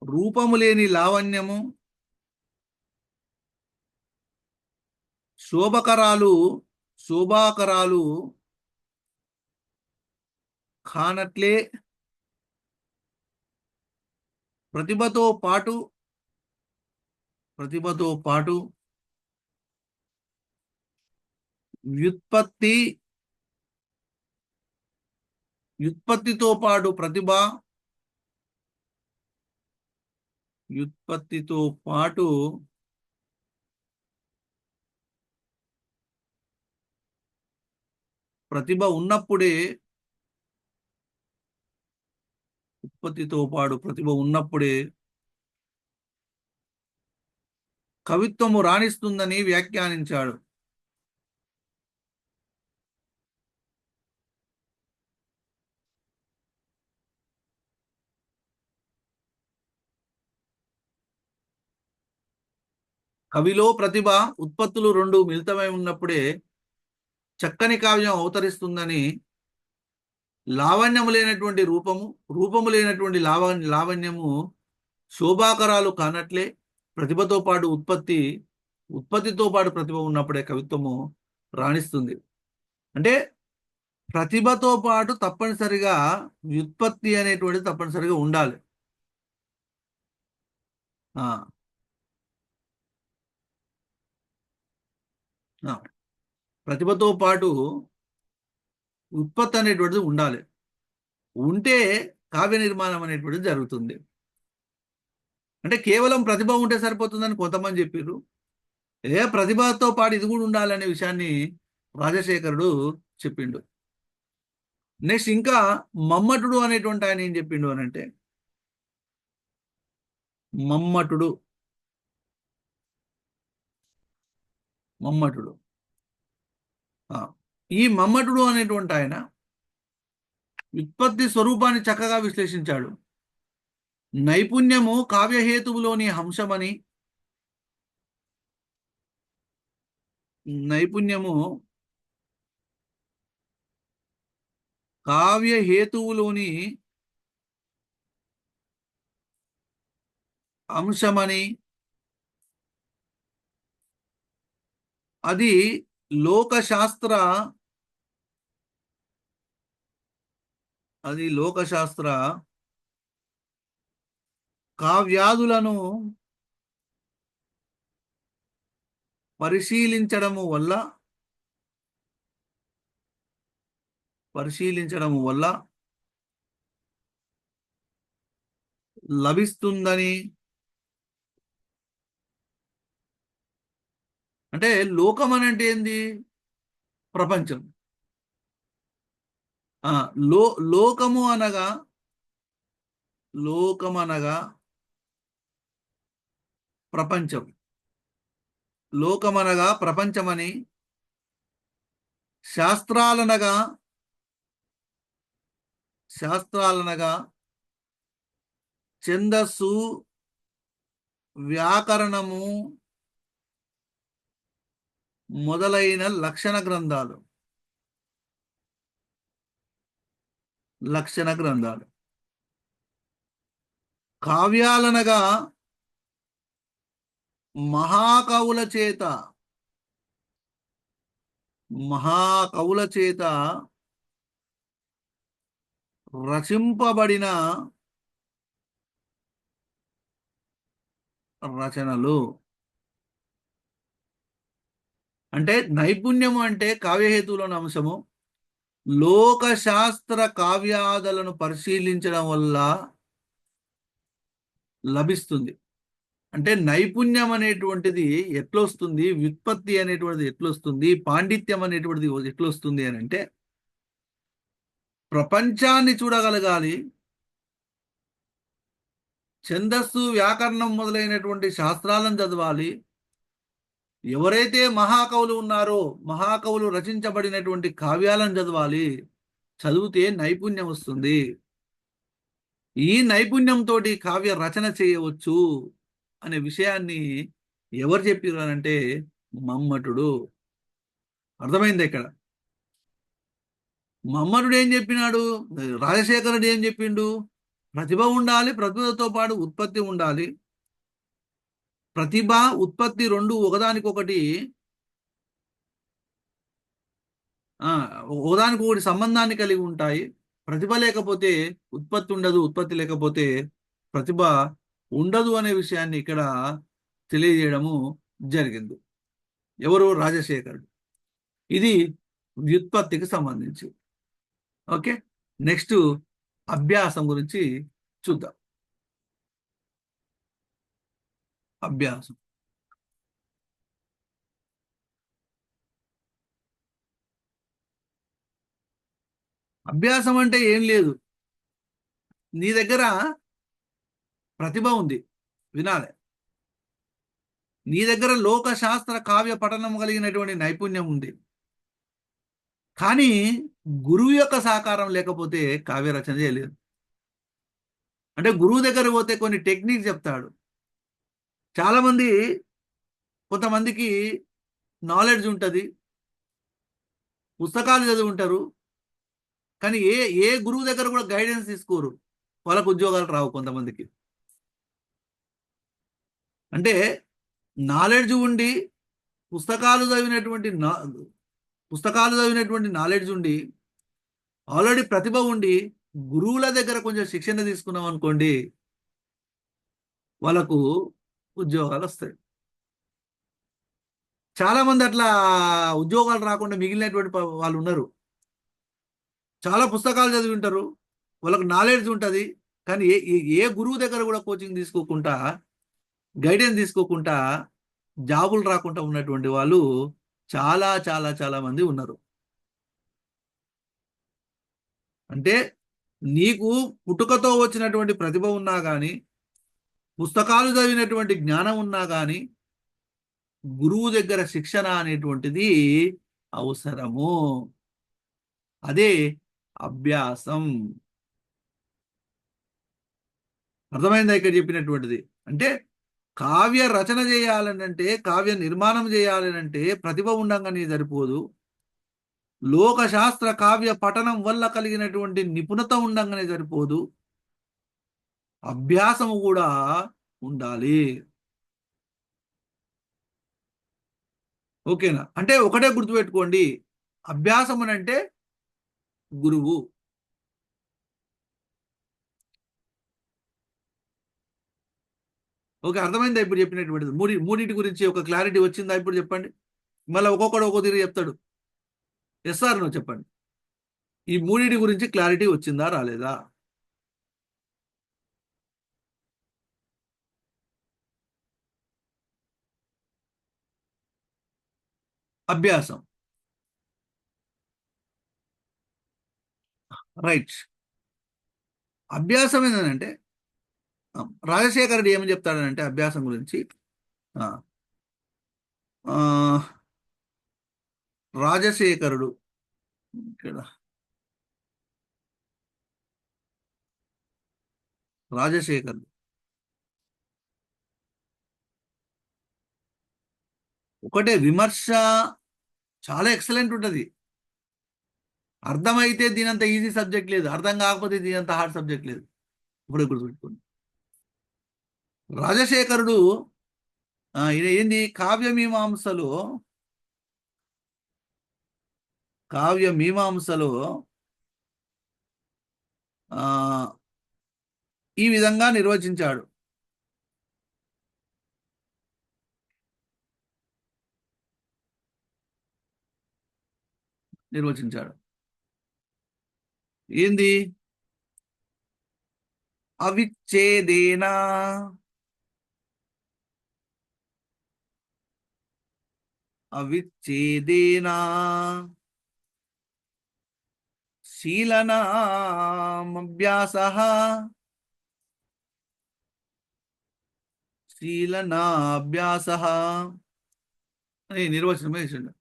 రూపము లేని లావణ్యము, శోభాకరాలు కానట్లే ప్రతిభతో పాటు వ్యుత్పత్తి వ్యుత్పత్తితో పాటు ప్రతిభ వ్యుత్పత్తితో పాటు ప్రతిభ ఉన్నప్పుడే ఉత్పత్తితో పాటు ప్రతిభ ఉన్నప్పుడే కవిత్వము రాణిస్తుందని వ్యాఖ్యానించాడు. కవిలో ప్రతిభ, ఉత్పత్తులు రెండు మిళితమై ఉన్నప్పుడే చక్కని కావ్యం అవతరిస్తుందని, లావణ్యము లేనటువంటి రూపము లేనటువంటి లావణ్యము శోభాకరాలు కానట్లే ప్రతిభతో పాటు ఉత్పత్తితో పాటు ప్రతిభ ఉన్నప్పుడే కవిత్వము రాణిస్తుంది. అంటే ప్రతిభతో పాటు తప్పనిసరిగా వ్యుత్పత్తి అనేటువంటిది తప్పనిసరిగా ఉండాలి. ప్రతిభతో పాటు ఉత్పత్తి అనేటువంటిది ఉండాలి. ఉంటే కావ్య నిర్మాణం అనేటువంటిది జరుగుతుంది. అంటే కేవలం ప్రతిభ ఉంటే సరిపోతుందని కొంతమంది చెప్పారు. ప్రతిభతో పాటు ఇది కూడా ఉండాలనే విషయాన్ని రాజశేఖరుడు చెప్పిండు. నెక్స్ట్ ఇంకా మమ్మటుడు అనేటువంటి ఆయన ఏం చెప్పిండు అని అంటే, మమ్మటుడు ఈ మమ్మటుడు అనేటువంటి ఆయన ఉత్పత్తి స్వరూపాన్ని చక్కగా విశ్లేషించాడు. నైపుణ్యము కావ్యహేతువులోని అంశమని, నైపుణ్యము కావ్యహేతువులోని అంశమని, అది లోకశాస్త్ర కావ్యాదులను పరిశీలించడము వల్ల లభిస్తుందని. అంటే లోకం అని అంటే ఏంది? ప్రపంచం. ఆ, లో లోకము అనగా లోకమనగా ప్రపంచం. లోకమనగా ప్రపంచమని, శాస్త్రాలనగా శాస్త్రాలనగా ఛందస్సు, వ్యాకరణము మొదలైన లక్షణ గ్రంథాలు. కావ్యాలనగా మహాకవుల చేత మహాకవుల చేత రచింపబడిన రచనలు. అంటే నైపుణ్యము అంటే కావ్యహేతువులోని అంశము. లోకశాస్త్ర కావ్యాదులను పరిశీలించడం వల్ల లభిస్తుంది. అంటే నైపుణ్యం అనేటువంటిది ఎట్లొస్తుంది, వ్యుత్పత్తి అనేటువంటిది ఎట్లొస్తుంది, పాండిత్యం అనేటువంటిది ఎట్లొస్తుంది అని అంటే ప్రపంచాన్ని చూడగలగాలి. ఛందస్సు, వ్యాకరణం మొదలైనటువంటి శాస్త్రాలను చదవాలి. ఎవరైతే మహాకవులు ఉన్నారో మహాకవులు రచించబడినటువంటి కావ్యాలను చదవాలి. చదివితే నైపుణ్యం వస్తుంది. ఈ నైపుణ్యంతో కావ్య రచన చేయవచ్చు అనే విషయాన్ని ఎవరు చెప్పారు అని అంటే మమ్మటుడు. అర్థమైంది ఇక్కడ. మమ్మటుడు ఏం చెప్పినాడు, రాజశేఖరుడు ఏం చెప్పిండు? ప్రతిభ ఉండాలి, ప్రతిభతో పాటు ఉత్పత్తి ఉండాలి. ప్రతిభ ఉత్పత్తి రెండు ఒకదానికొకటి ఆ ఒకదానికొకటి సంబంధాన్ని కలిగి ఉంటాయి. ప్రతిభ లేకపోతే ఉత్పత్తి ఉండదు, ఉత్పత్తి లేకపోతే ప్రతిభ ఉండదు అనే విషయాన్ని ఇక్కడ తెలియజేయడము జరిగింది. ఎవరు? రాజశేఖరుడు. ఇది వ్యుత్పత్తికి సంబంధించి. ఓకే, నెక్స్ట్ అభ్యాసం గురించి చూద్దాం. అభ్యాసం. అభ్యాసం అంటే ఏం లేదు. నీ దగ్గర ప్రతిభ ఉంది, వినాలి. నీ దగ్గర లోకశాస్త్ర కావ్య పఠనం కలిగినటువంటి నైపుణ్యం ఉంది. కానీ గురువు యొక్క సహకారం లేకపోతే కావ్య రచన చేయలేదు. అంటే గురువు దగ్గర పోతే కొన్ని టెక్నిక్ చెప్తాడు. చాలా మంది, కొంతమందికి నాలెడ్జ్ ఉంటుంది, పుస్తకాలు చదివి ఉంటారు, కానీ ఏ ఏ గురువు దగ్గర కూడా గైడెన్స్ తీసుకోరు. వాళ్ళకు ఉద్యోగాలు రావు కొంతమందికి. అంటే నాలెడ్జ్ ఉండి పుస్తకాలు చదివినటువంటి పుస్తకాలు చదివినటువంటి నాలెడ్జ్ ఉండి ఆల్రెడీ ప్రతిభ ఉండి గురువుల దగ్గర కొంచెం శిక్షణ తీసుకున్నాం అనుకోండి, వాళ్ళకు ఉద్యోగాలు వస్తాయి. చాలా మంది అట్లా ఉద్యోగాలు రాకుండా మిగిలినటువంటి వాళ్ళు ఉన్నారు. చాలా పుస్తకాలు చదివి ఉంటారు, వాళ్ళకు నాలెడ్జ్ ఉంటుంది, కానీ ఏ ఏ ఏ గురువు దగ్గర కూడా కోచింగ్ తీసుకోకుండా, గైడెన్స్ తీసుకోకుండా జాబులు రాకుండా ఉన్నటువంటి వాళ్ళు చాలా చాలా చాలా మంది ఉన్నారు. అంటే నీకు పుట్టుకతో వచ్చినటువంటి ప్రతిభ ఉన్నా కానీ, పుస్తకాలు చదివినటువంటి జ్ఞానం ఉన్నా కానీ, గురువు దగ్గర శిక్షణ అనేటువంటిది అవసరము. అదే అభ్యాసం. అర్థమైందా ఇక్కడ చెప్పినటువంటిది? అంటే కావ్య రచన చేయాలనంటే, కావ్య నిర్మాణం చేయాలనంటే ప్రతిభ ఉండంగానే సరిపోదు. లోకశాస్త్ర కావ్య పఠనం వల్ల కలిగినటువంటి నిపుణత ఉండంగానే సరిపోదు, అభ్యాసము కూడా ఉండాలి. ఓకేనా? అంటే ఒకటే గుర్తుపెట్టుకోండి, అభ్యాసం అని అంటే గురువు. ఓకే, అర్థమైందా ఇప్పుడు చెప్పినటువంటిది? మూడింటి గురించి ఒక క్లారిటీ వచ్చిందా ఇప్పుడు? చెప్పండి. మళ్ళీ ఒక్కొక్కడు ఒక్కో తిరిగి చెప్తాడు. ఎస్ ఆర్ నో చెప్పండి. ఈ మూడింటి గురించి క్లారిటీ వచ్చిందా రాలేదా? అభ్యాసం. రైట్. అభ్యాసం ఏంటంటే రాజశేఖరుడు ఏమని చెప్తాడనంటే అభ్యాసం గురించి, ఆ, ఆ, రాజశేఖరుడు ఇక్కడ రాజశేఖరుడు ఒకటే విమర్శ చాలా ఎక్సలెంట్ ఉంటుంది. అర్థమైతే దీనంత ఈజీ సబ్జెక్ట్ లేదు, అర్థం కాకపోతే దీనంత హార్డ్ సబ్జెక్ట్ లేదు. ఇప్పుడు గుర్తుపెట్టుకోండి. రాజశేఖరుడు ఈయన ఏంది కావ్య మీమాంసలో ఆ ఈ విధంగా నిర్వచించాడు. ఏంది? అవిచ్ఛేదేనా అవిచ్ఛేదేనా శీలనామభ్యాసః శీలనాభ్యాసః అని నిర్వచనం వేసిండు.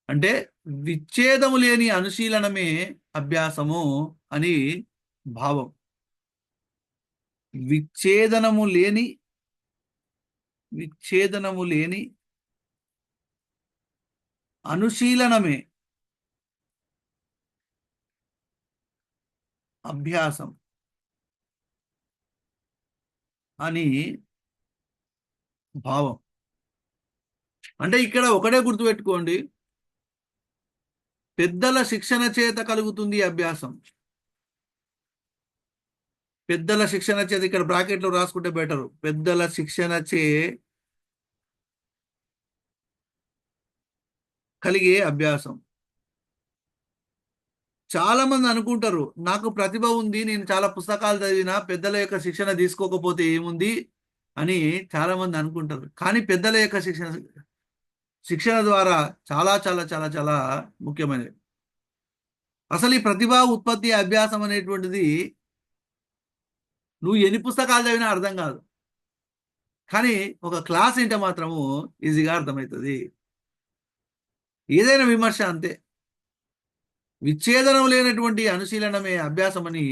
అంటే విచ్ఛేదము లేని అనుశీలనమే అభ్యాసము అని భావం. విచ్ఛేదనము లేని విచ్ఛేదనము లేని అనుశీలనమే అభ్యాసం అని భావం. అంటే ఇక్కడ ఒకటే గుర్తుపెట్టుకోండి, పెద్దల శిక్షణ చేత కలుగుతుంది అభ్యాసం. పెద్దల శిక్షణ చేత, ఇక్కడ బ్రాకెట్లో రాసుకుంటే బెటరు, పెద్దల శిక్షణ చే కలిగే అభ్యాసం. చాలా మంది అనుకుంటారు నాకు ప్రతిభ ఉంది, నేను చాలా పుస్తకాలు చదివినా పెద్దల యొక్క శిక్షణ తీసుకోకపోతే ఏముంది అని చాలా మంది అనుకుంటారు. కానీ పెద్దల యొక్క శిక్షణ ద్వారా చాలా చాలా చాలా చాలా ముఖ్యమైనది. అసలు ఈ ప్రతిభా ఉత్పత్తి అభ్యాసం అనేటువంటిది నువ్వు ఎన్ని పుస్తకాలు చదివినా అర్థం కాదు, కానీ ఒక క్లాస్ వింటే మాత్రము ఈజీగా అర్థమవుతుంది. ఏదైనా విమర్శ అంతే. విచ్ఛేదనం లేనటువంటి అనుశీలనమే అభ్యాసం అని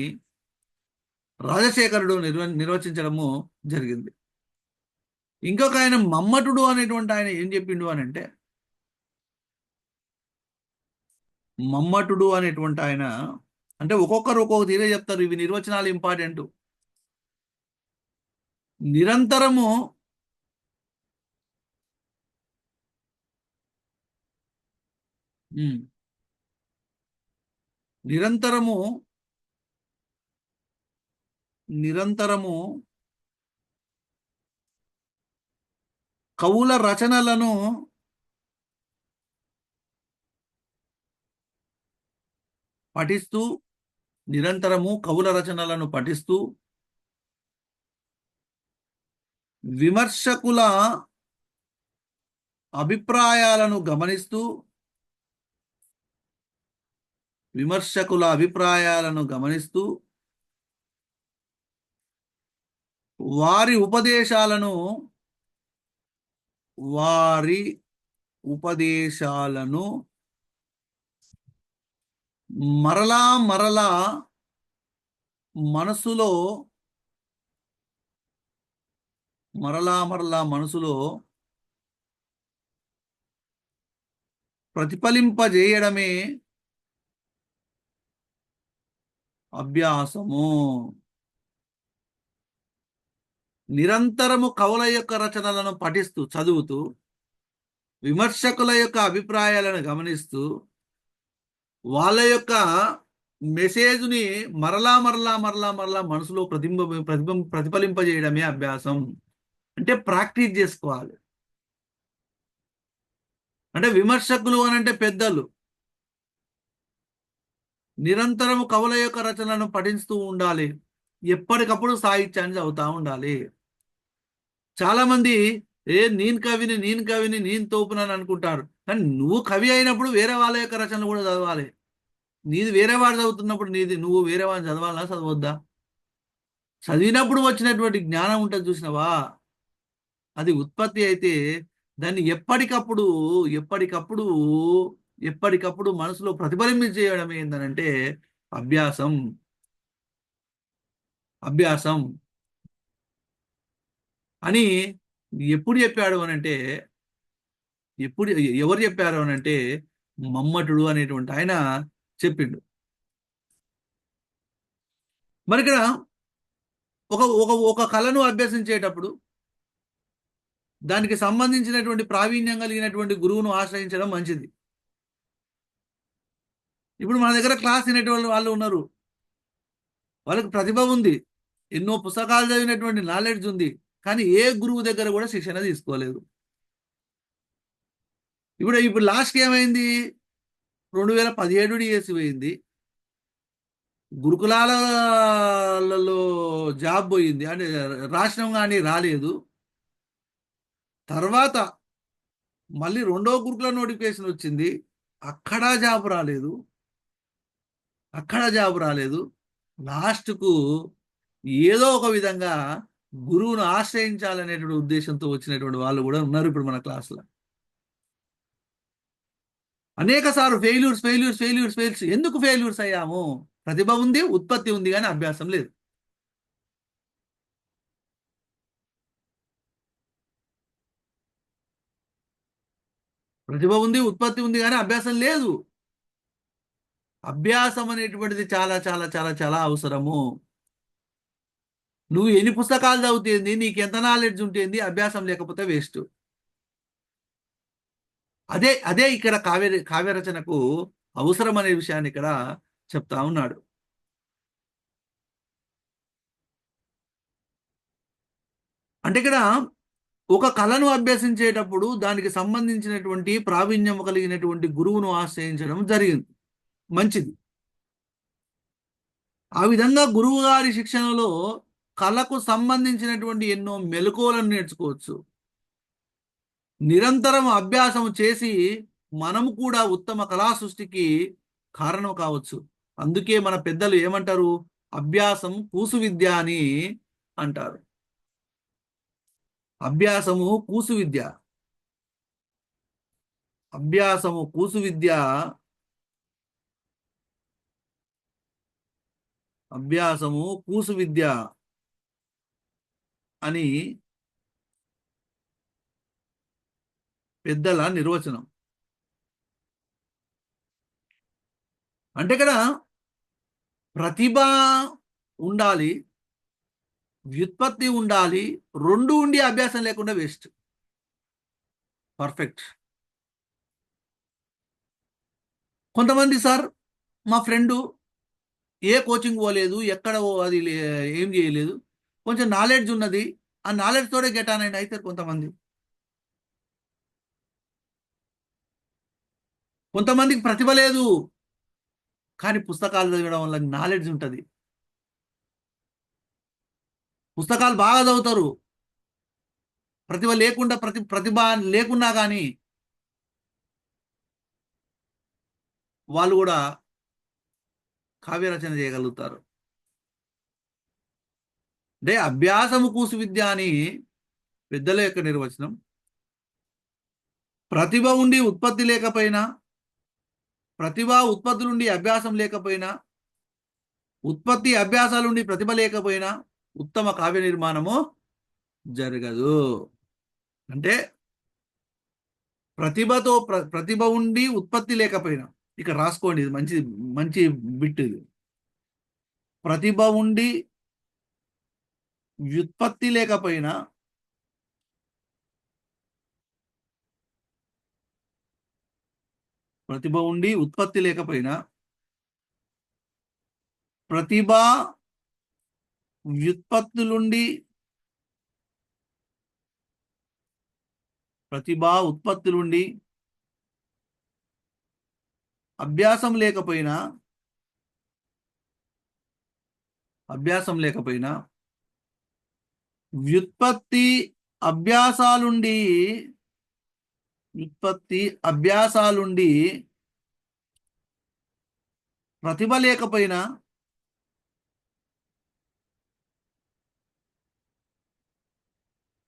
రాజశేఖరుడు నిర్వచించడము జరిగింది. ఇంకొక ఆయన మమ్మటుడు అనేటువంటి ఆయన ఏం చెప్పిండు అని అంటే, మమ్మటుడు అనేటువంటి ఆయన అంటే ఒక్కొక్కరు ఒక్కొక్క తీరే చెప్తారు. ఇవి నిర్వచనాలు ఇంపార్టెంట్. నిరంతరము నిరంతరము నిరంతరము కవుల రచనలను పఠిస్తూ విమర్శకుల అభిప్రాయాలను గమనిస్తూ వారి ఉపదేశాలను మరలా మరలా మనసులో ప్రతిఫలింపజేయడమే అభ్యాసము. నిరంతరము కవుల యొక్క రచనలను పఠిస్తూ చదువుతూ విమర్శకుల యొక్క అభిప్రాయాలను గమనిస్తూ వాళ్ళ యొక్క మెసేజ్ని మరలా మనసులో ప్రతిఫలింపజేయడమే అభ్యాసం. అంటే ప్రాక్టీస్ చేసుకోవాలి. అంటే విమర్శకులు అనంటే పెద్దలు నిరంతరము కవుల యొక్క రచనలను పఠిస్తూ ఉండాలి. ఎప్పటికప్పుడు సాహిత్యాన్ని చదువుతూ ఉండాలి. చాలా మంది నేను కవిని నేను తోపునని అనుకుంటారు. కానీ నువ్వు కవి అయినప్పుడు వేరే వాళ్ళ యొక్క రచనలు కూడా చదవాలి. నీది వేరే వాడు చదువుతున్నప్పుడు నువ్వు వేరే వాడిని చదవాలా చదవద్దా? చదివినప్పుడు వచ్చినటువంటి జ్ఞానం ఉంటుంది చూసినావా, అది ఉత్పత్తి అయితే దాన్ని ఎప్పటికప్పుడు ఎప్పటికప్పుడు మనసులో ప్రతిఫలింపజేయడం ఏంటంటే అభ్యాసం. అభ్యాసం అని ఎప్పుడు చెప్పాడు అనంటే, ఎప్పుడు ఎవరు చెప్పారు అనంటే మమ్మటుడు అనేటువంటి ఆయన చెప్పిండు. మరి ఇక్కడ ఒక ఒక ఒక కళను అభ్యసించేటప్పుడు దానికి సంబంధించినటువంటి ప్రావీణ్యం కలిగినటువంటి గురువును ఆశ్రయించడం మంచిది. ఇప్పుడు మన దగ్గర క్లాస్ వినేటువంటి వాళ్ళు ఉన్నారు, వాళ్ళకి ప్రతిభ ఉంది, ఎన్నో పుస్తకాలు చదివినటువంటి నాలెడ్జ్ ఉంది, కానీ ఏ గురువు దగ్గర కూడా శిక్షణ తీసుకోలేదు. ఇప్పుడు ఇప్పుడు లాస్ట్కి ఏమైంది, 2017 డిఎస్సి పోయింది, గురుకులాలలో జాబ్ పోయింది, అంటే రాష్ట్రం కానీ రాలేదు. తర్వాత మళ్ళీ రెండో గురుకుల నోటిఫికేషన్ వచ్చింది, అక్కడ జాబ్ రాలేదు, అక్కడ జాబ్ రాలేదు. లాస్ట్కు ఏదో ఒక విధంగా గురువును ఆశ్రయించాలనేటువంటి ఉద్దేశంతో వచ్చినటువంటి వాళ్ళు కూడా ఉన్నారు ఇప్పుడు మన క్లాసులో. అనేక సార్లు ఫెయిల్యూర్స్. ఎందుకు ఫెయిల్యూర్స్ అయ్యాము? ప్రతిభ ఉంది, ఉత్పత్తి ఉంది, కానీ అభ్యాసం లేదు. ప్రతిభ ఉంది, ఉత్పత్తి ఉంది, కానీ అభ్యాసం లేదు. అభ్యాసం అనేటువంటిది చాలా చాలా చాలా చాలా అవసరము. నువ్వు ఎన్ని పుస్తకాలు చదువుతుంది, నీకు ఎంత నాలెడ్జ్ ఉంటుంది, అభ్యాసం లేకపోతే వేస్ట్. అదే అదే ఇక్కడ కావ్య రచనకు అవసరం అనే విషయాన్ని ఇక్కడ చెప్తా ఉన్నాడు. అంటే ఇక్కడ ఒక కళను అభ్యసించేటప్పుడు దానికి సంబంధించినటువంటి ప్రావీణ్యం కలిగినటువంటి గురువును ఆశ్రయించడం జరిగింది, మంచిది. ఆ విధంగా గురువు గారి శిక్షణలో కళకు సంబంధించినటువంటి ఎన్నో మెలకువలను నేర్చుకోవచ్చు. నిరంతరం అభ్యాసం చేసి మనము కూడా ఉత్తమ కళా సృష్టికి కారణం కావచ్చు. అందుకే మన పెద్దలు ఏమంటారు, అభ్యాసం కూసు విద్య అని అంటారు. అభ్యాసము కూసు విద్య, అభ్యాసము కూసు విద్య, అభ్యాసము కూసు విద్య అని పెద్దల నిర్వచనం. అంటే ఇక్కడ ప్రతిభ ఉండాలి, వ్యుత్పత్తి ఉండాలి, రెండు ఉండి అభ్యాసం లేకుండా వేస్ట్. పర్ఫెక్ట్. కొంతమంది సార్, మా ఫ్రెండు ఏ కోచింగ్ పోలేదు, ఎక్కడ అది ఏం చేయలేదు, కొంచెం నాలెడ్జ్ ఉన్నది, ఆ నాలెడ్జ్ తోడే గెట్ ఆన్ అయిన అయితే కొంతమంది. కొంతమందికి ప్రతిభ లేదు, కానీ పుస్తకాలు చదవడం వల్ల నాలెడ్జ్ ఉంటుంది, పుస్తకాలు బాగా చదువుతారు, ప్రతిభ లేకుండా ప్రతిభ లేకున్నా కానీ వాళ్ళు కూడా కావ్య రచన చేయగలుగుతారు. అంటే అభ్యాసము కూసు విద్య అని పెద్దల యొక్క నిర్వచనం. ప్రతిభ ఉండి ఉత్పత్తి లేకపోయినా, ప్రతిభ ఉత్పత్తి నుండి అభ్యాసం లేకపోయినా, ఉత్పత్తి అభ్యాసాలుండి ప్రతిభ లేకపోయినా ఉత్తమ కావ్య నిర్మాణము జరగదు. అంటే ప్రతిభ ఉండి ఉత్పత్తి లేకపోయినా, ఇక రాసుకోండి, ఇది మంచి మంచి బిట్ ఇది. ప్రతిభ ఉండి వ్యుత్పత్తి లేకపోయినా, ప్రతిభ ఉండి ఉత్పత్తి లేకపోయినా, ప్రతిభ వ్యుత్పత్తులుండి, ప్రతిభా ఉత్పత్తులుండి అభ్యాసం లేకపోయినా, వ్యుత్పత్తి అభ్యాసాలుండి, వ్యుత్పత్తి అభ్యాసాలుండి ప్రతిభ లేకపోయినా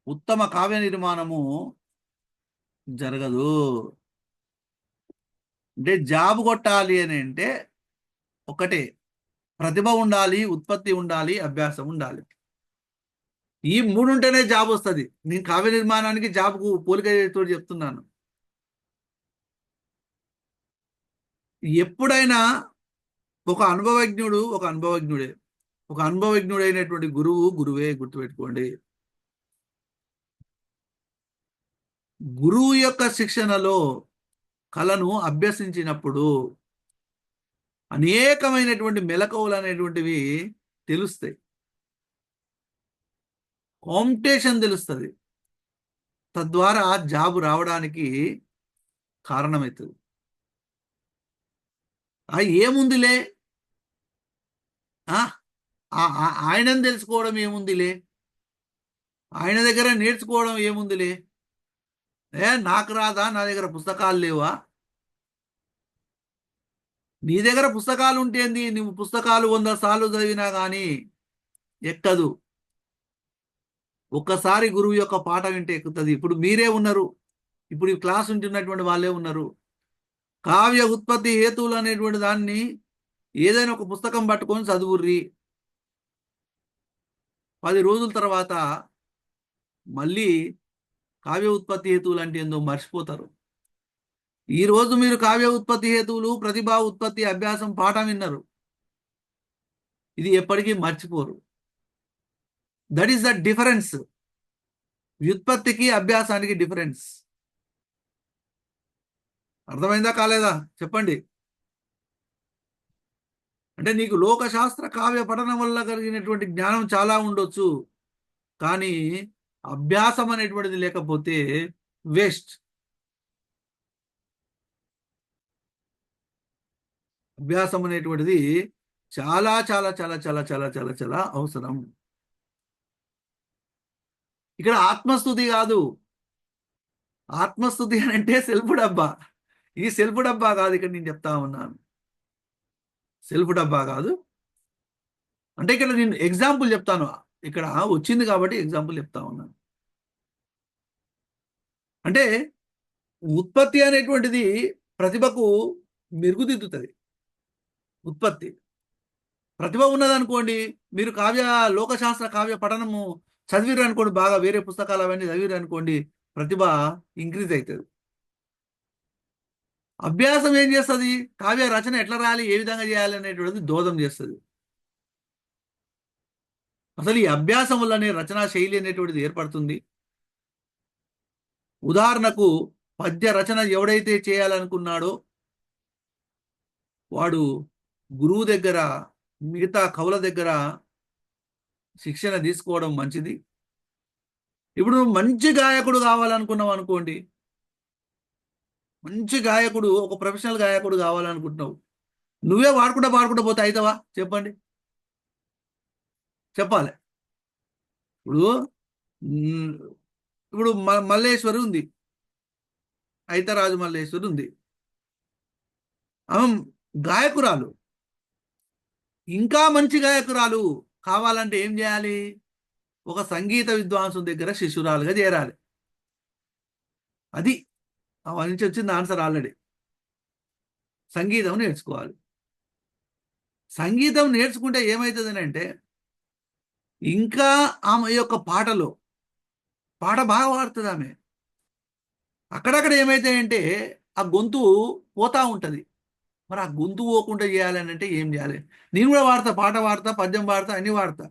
ఉత్తమ కావ్య నిర్మాణము జరగదు. అంటే జాబ్ కొట్టాలి అని అంటే ఒకటే, ప్రతిభ ఉండాలి, ఉత్పత్తి ఉండాలి, అభ్యాసం ఉండాలి. ఈ మూడు ఉంటేనే జాబ్ వస్తుంది. నేను కావ్య నిర్మాణానికి జాబ్కు పోలికతో చెప్తున్నాను. ఎప్పుడైనా ఒక అనుభవజ్ఞుడే, ఒక అనుభవజ్ఞుడైనటువంటి గురువు గురువే, గుర్తుపెట్టుకోండి. గురువు యొక్క శిక్షణలో కళను అభ్యసించినప్పుడు అనేకమైనటువంటి మెలకువలు అనేటువంటివి తెలుస్తాయి. కాంపిటీషన్ తెలుస్తుంది. తద్వారా జాబు రావడానికి కారణమవుతుంది. ఏముందిలే, ఆయనను తెలుసుకోవడం ఏముందిలే, ఆయన దగ్గర నేర్చుకోవడం ఏముందిలే, నాకు రాదా, నా దగ్గర పుస్తకాలు లేవా? నీ దగ్గర పుస్తకాలు ఉంటేంది, నువ్వు పుస్తకాలు 100 సార్లు చదివినా కానీ ఎక్కదు. ఒక్కసారి గురువు యొక్క పాట వింటే ఎక్కుతుంది. ఇప్పుడు మీరే ఉన్నారు, ఇప్పుడు ఈ క్లాస్ ఉంటున్నటువంటి వాళ్ళే ఉన్నారు. కావ్య ఉత్పత్తి హేతువులు అనేటువంటి దాన్ని ఏదైనా ఒక పుస్తకం పట్టుకొని చదువుర్రి. 10 రోజుల తర్వాత మళ్ళీ కావ్య ఉత్పత్తి హేతువులు అంటే ఏందో మర్చిపోతారు. ఈ రోజు మీరు కావ్య ఉత్పత్తి హేతువులు, ప్రతిభా ఉత్పత్తి, అభ్యాసం పాఠం విన్నారు, ఇది ఎప్పటికీ మర్చిపోరు. That is the difference. వ్యుత్పత్తికి అభ్యాసానికి డిఫరెన్స్. అర్థమైందా కాలేదా చెప్పండి. అంటే నీకు లోకశాస్త్ర కావ్య పఠనం వల్ల కలిగినటువంటి జ్ఞానం చాలా ఉండొచ్చు, కానీ అభ్యాసం అనేటువంటిది లేకపోతే వేస్ట్. అభ్యాసం అనేటువంటిది చాలా చాలా చాలా చాలా చాలా చాలా చాలా అవసరం. ఇక్కడ ఆత్మస్తుతి కాదు. ఆత్మస్తుతి అని అంటే సెల్ఫ్ డబ్బా. ఈ సెల్ఫ్ డబ్బా కాదు ఇక్కడ నేను చెప్తా ఉన్నాను. సెల్ఫ్ డబ్బా కాదు. అంటే ఇక్కడ నేను ఎగ్జాంపుల్ చెప్తాను, ఇక్కడ వచ్చింది కాబట్టి ఎగ్జాంపుల్ చెప్తా ఉన్నాను. అంటే ఉత్పత్తి అనేటువంటిది ప్రతిభకు మెరుగుదిద్దుతుంది. ఉత్పత్తి, ప్రతిభ ఉన్నదనుకోండి, మీరు లోకశాస్త్ర కావ్య పఠనము చదివిరు అనుకోండి, బాగా వేరే పుస్తకాలు అవన్నీ చదివిరు అనుకోండి, ప్రతిభ ఇంక్రీజ్ అవుతుంది. అభ్యాసం ఏం చేస్తుంది? కావ్య రచన ఎట్లా రాయాలి, ఏ విధంగా చేయాలి అనేటువంటిది దోదం చేస్తుంది. అసలు ఈ అభ్యాసం వల్లనే రచనా శైలి అనేటువంటిది ఏర్పడుతుంది. ఉదాహరణకు పద్య రచన ఎవడైతే చేయాలనుకున్నాడో వాడు గురువు దగ్గర, మిగతా కవుల దగ్గర శిక్షణ తీసుకోవడం మంచిది. ఇప్పుడు మంచి గాయకుడు కావాలనుకున్నావు అనుకోండి, మంచి గాయకుడు, ఒక ప్రొఫెషనల్ గాయకుడు కావాలనుకుంటున్నావు, నువ్వే పాడుకుంటా పోతే అవుతావా చెప్పండి? చెప్పాలి. ఇప్పుడు ఇప్పుడు మల్లేశ్వరి ఉంది, ఐతరాజు మల్లేశ్వరి ఉంది, ఆమె గాయకురాలు. ఇంకా మంచి గాయకురాలు కావాలంటే ఏం చేయాలి? ఒక సంగీత విద్వాంసుల దగ్గర శిష్యురాలుగా చేరాలి. అది వాళ్ళ నుంచి వచ్చింది ఆన్సర్ ఆల్రెడీ. సంగీతం నేర్చుకోవాలి. సంగీతం నేర్చుకుంటే ఏమవుతుంది అంటే, ఇంకా ఆమె యొక్క పాట బాగా పాడుతుంది ఆమె. అక్కడక్కడ ఏమైతాయంటే ఆ గొంతు పోతా ఉంటుంది. మరి ఆ గొంతు పోకుండా చేయాలని అంటే ఏం చేయాలి? నేను కూడా వాడతా, పాట వాడతా, పద్యం వాడతా, అన్ని వాడతా.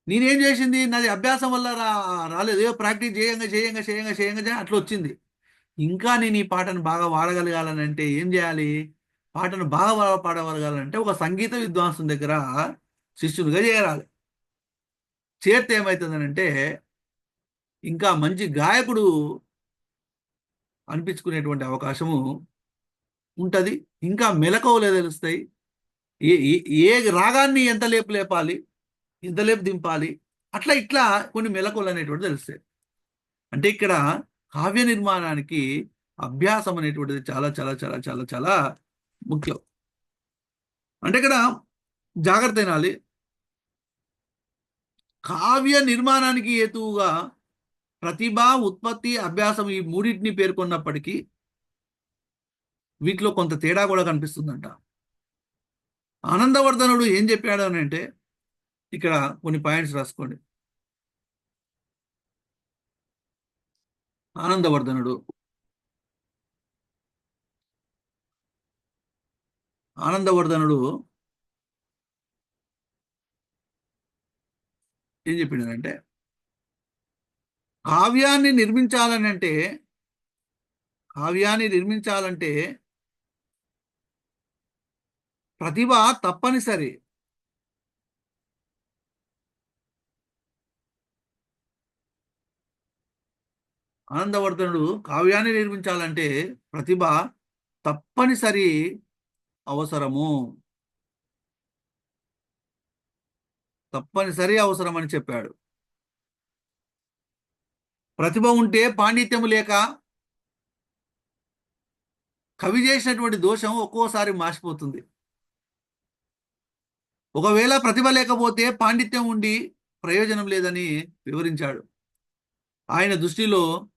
నేనేం చేసింది, నాది అభ్యాసం వల్ల రాలేదు, ఏదో ప్రాక్టీస్ చేయంగా అట్లా వచ్చింది. ఇంకా నేను ఈ పాటను బాగా వాడగలగాలని అంటే ఏం చేయాలి? పాటను బాగా పాడగలగాలంటే ఒక సంగీత విద్వాంసం దగ్గర శిష్యునిగా చేరాలి. చేరితే ఏమవుతుందనంటే ఇంకా మంచి గాయకుడు అనిపించుకునేటువంటి అవకాశము ఉంటుంది. ఇంకా మెలకువలు తెలుస్తాయి. ఏ ఏ రాగాన్ని ఎంత లేపు లేపాలి, ఎంత లేపు దింపాలి, అట్లా ఇట్లా కొన్ని మెలకువలు అనేటువంటి తెలుస్తాయి. అంటే ఇక్కడ కావ్య నిర్మాణానికి అభ్యాసం అనేటువంటిది చాలా చాలా చాలా చాలా చాలా ముఖ్యం. అంటే ఇక్కడ జాగ్రత్త వినాలి. కావ్య నిర్మాణానికి హేతువుగా ప్రతిభ, ఉత్పత్తి, అభ్యాసం ఈ మూడింటిని పేర్కొన్నప్పటికీ వీటిలో కొంత తేడా కూడా కనిపిస్తుందంట. ఆనందవర్ధనుడు ఏం చెప్పాడు అని అంటే, ఇక్కడ కొన్ని పాయింట్స్ రాసుకోండి. ఆనందవర్ధనుడు ఆనందవర్ధనుడు ఏం చెప్పినాడంటే, కావ్యాన్ని నిర్మించాలని అంటే కావ్యాన్ని నిర్మించాలంటే ప్రతిభ తప్పనిసరి. ఆనందవర్ధనుడు కావ్యాన్ని నిర్మించాలంటే ప్రతిభ తప్పనిసరి అవసరము, తప్పనిసరి అవసరం అని చెప్పాడు. ప్రతిభ ఉంటే పాండిత్యము లేక కవి చేసినటువంటి దోషం ఒక్కోసారి మాసిపోతుంది. ఒకవేళ ప్రతిభ లేకపోతే పాండిత్యం ఉండి ప్రయోజనం లేదని వివరించాడు. ఆయన దృష్టిలో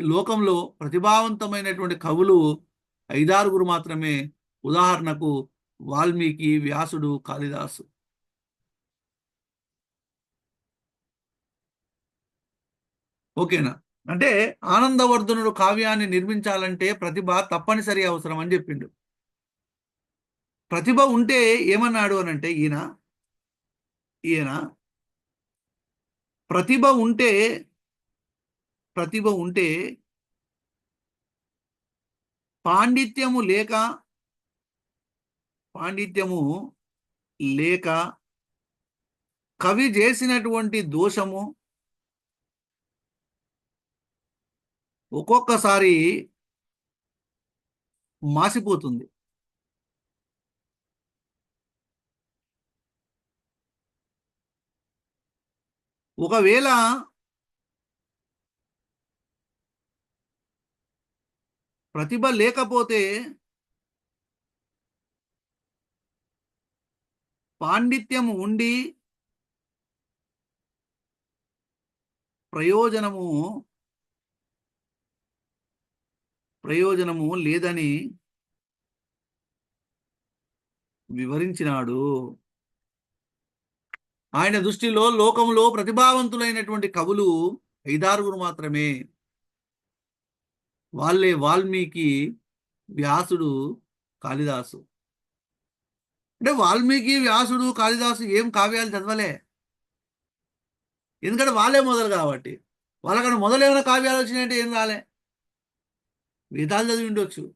లోకంలో ప్రతిభావంతమైనటువంటి కవులు ఐదారుగురు మాత్రమే. ఉదాహరణకు వాల్మీకి, వ్యాసుడు, కాళిదాసు. ఓకేనా? అంటే ఆనందవర్ధనుడు కావ్యాన్ని నిర్మించాలంటే ప్రతిభ తప్పనిసరి అవసరం అని చెప్పిండు. ప్రతిభ ఉంటే ఏమన్నాడు అని అంటే, ఈయన ప్రతిభ ఉంటే పాండిత్యము లేక కవి చేసినటువంటి దోషము ఒక్కొక్కసారి మాసిపోతుంది. ఒకవేళ ప్రతిభ లేకపోతే పాండిత్యము ఉండి ప్రయోజనము లేదని వివరించినాడు. ఆయన దృష్టిలో లోకంలో ప్రతిభావంతులైనటువంటి కవులు ఐదారుగురు మాత్రమే. వాళ్ళే వాల్మీకి, వ్యాసుడు, కాళిదాసు. అంటే వాల్మీకి, వ్యాసుడు, కాళిదాసు ఏం కావ్యాలు చదవలే. ఎందుకంటే వాళ్ళే మొదలు కాబట్టి. వాళ్ళకన్నా మొదలు ఏమైనా కావ్యాలు వచ్చినాయంటే ఏం రాలే. వేదాలు చదివి ఉండొచ్చు.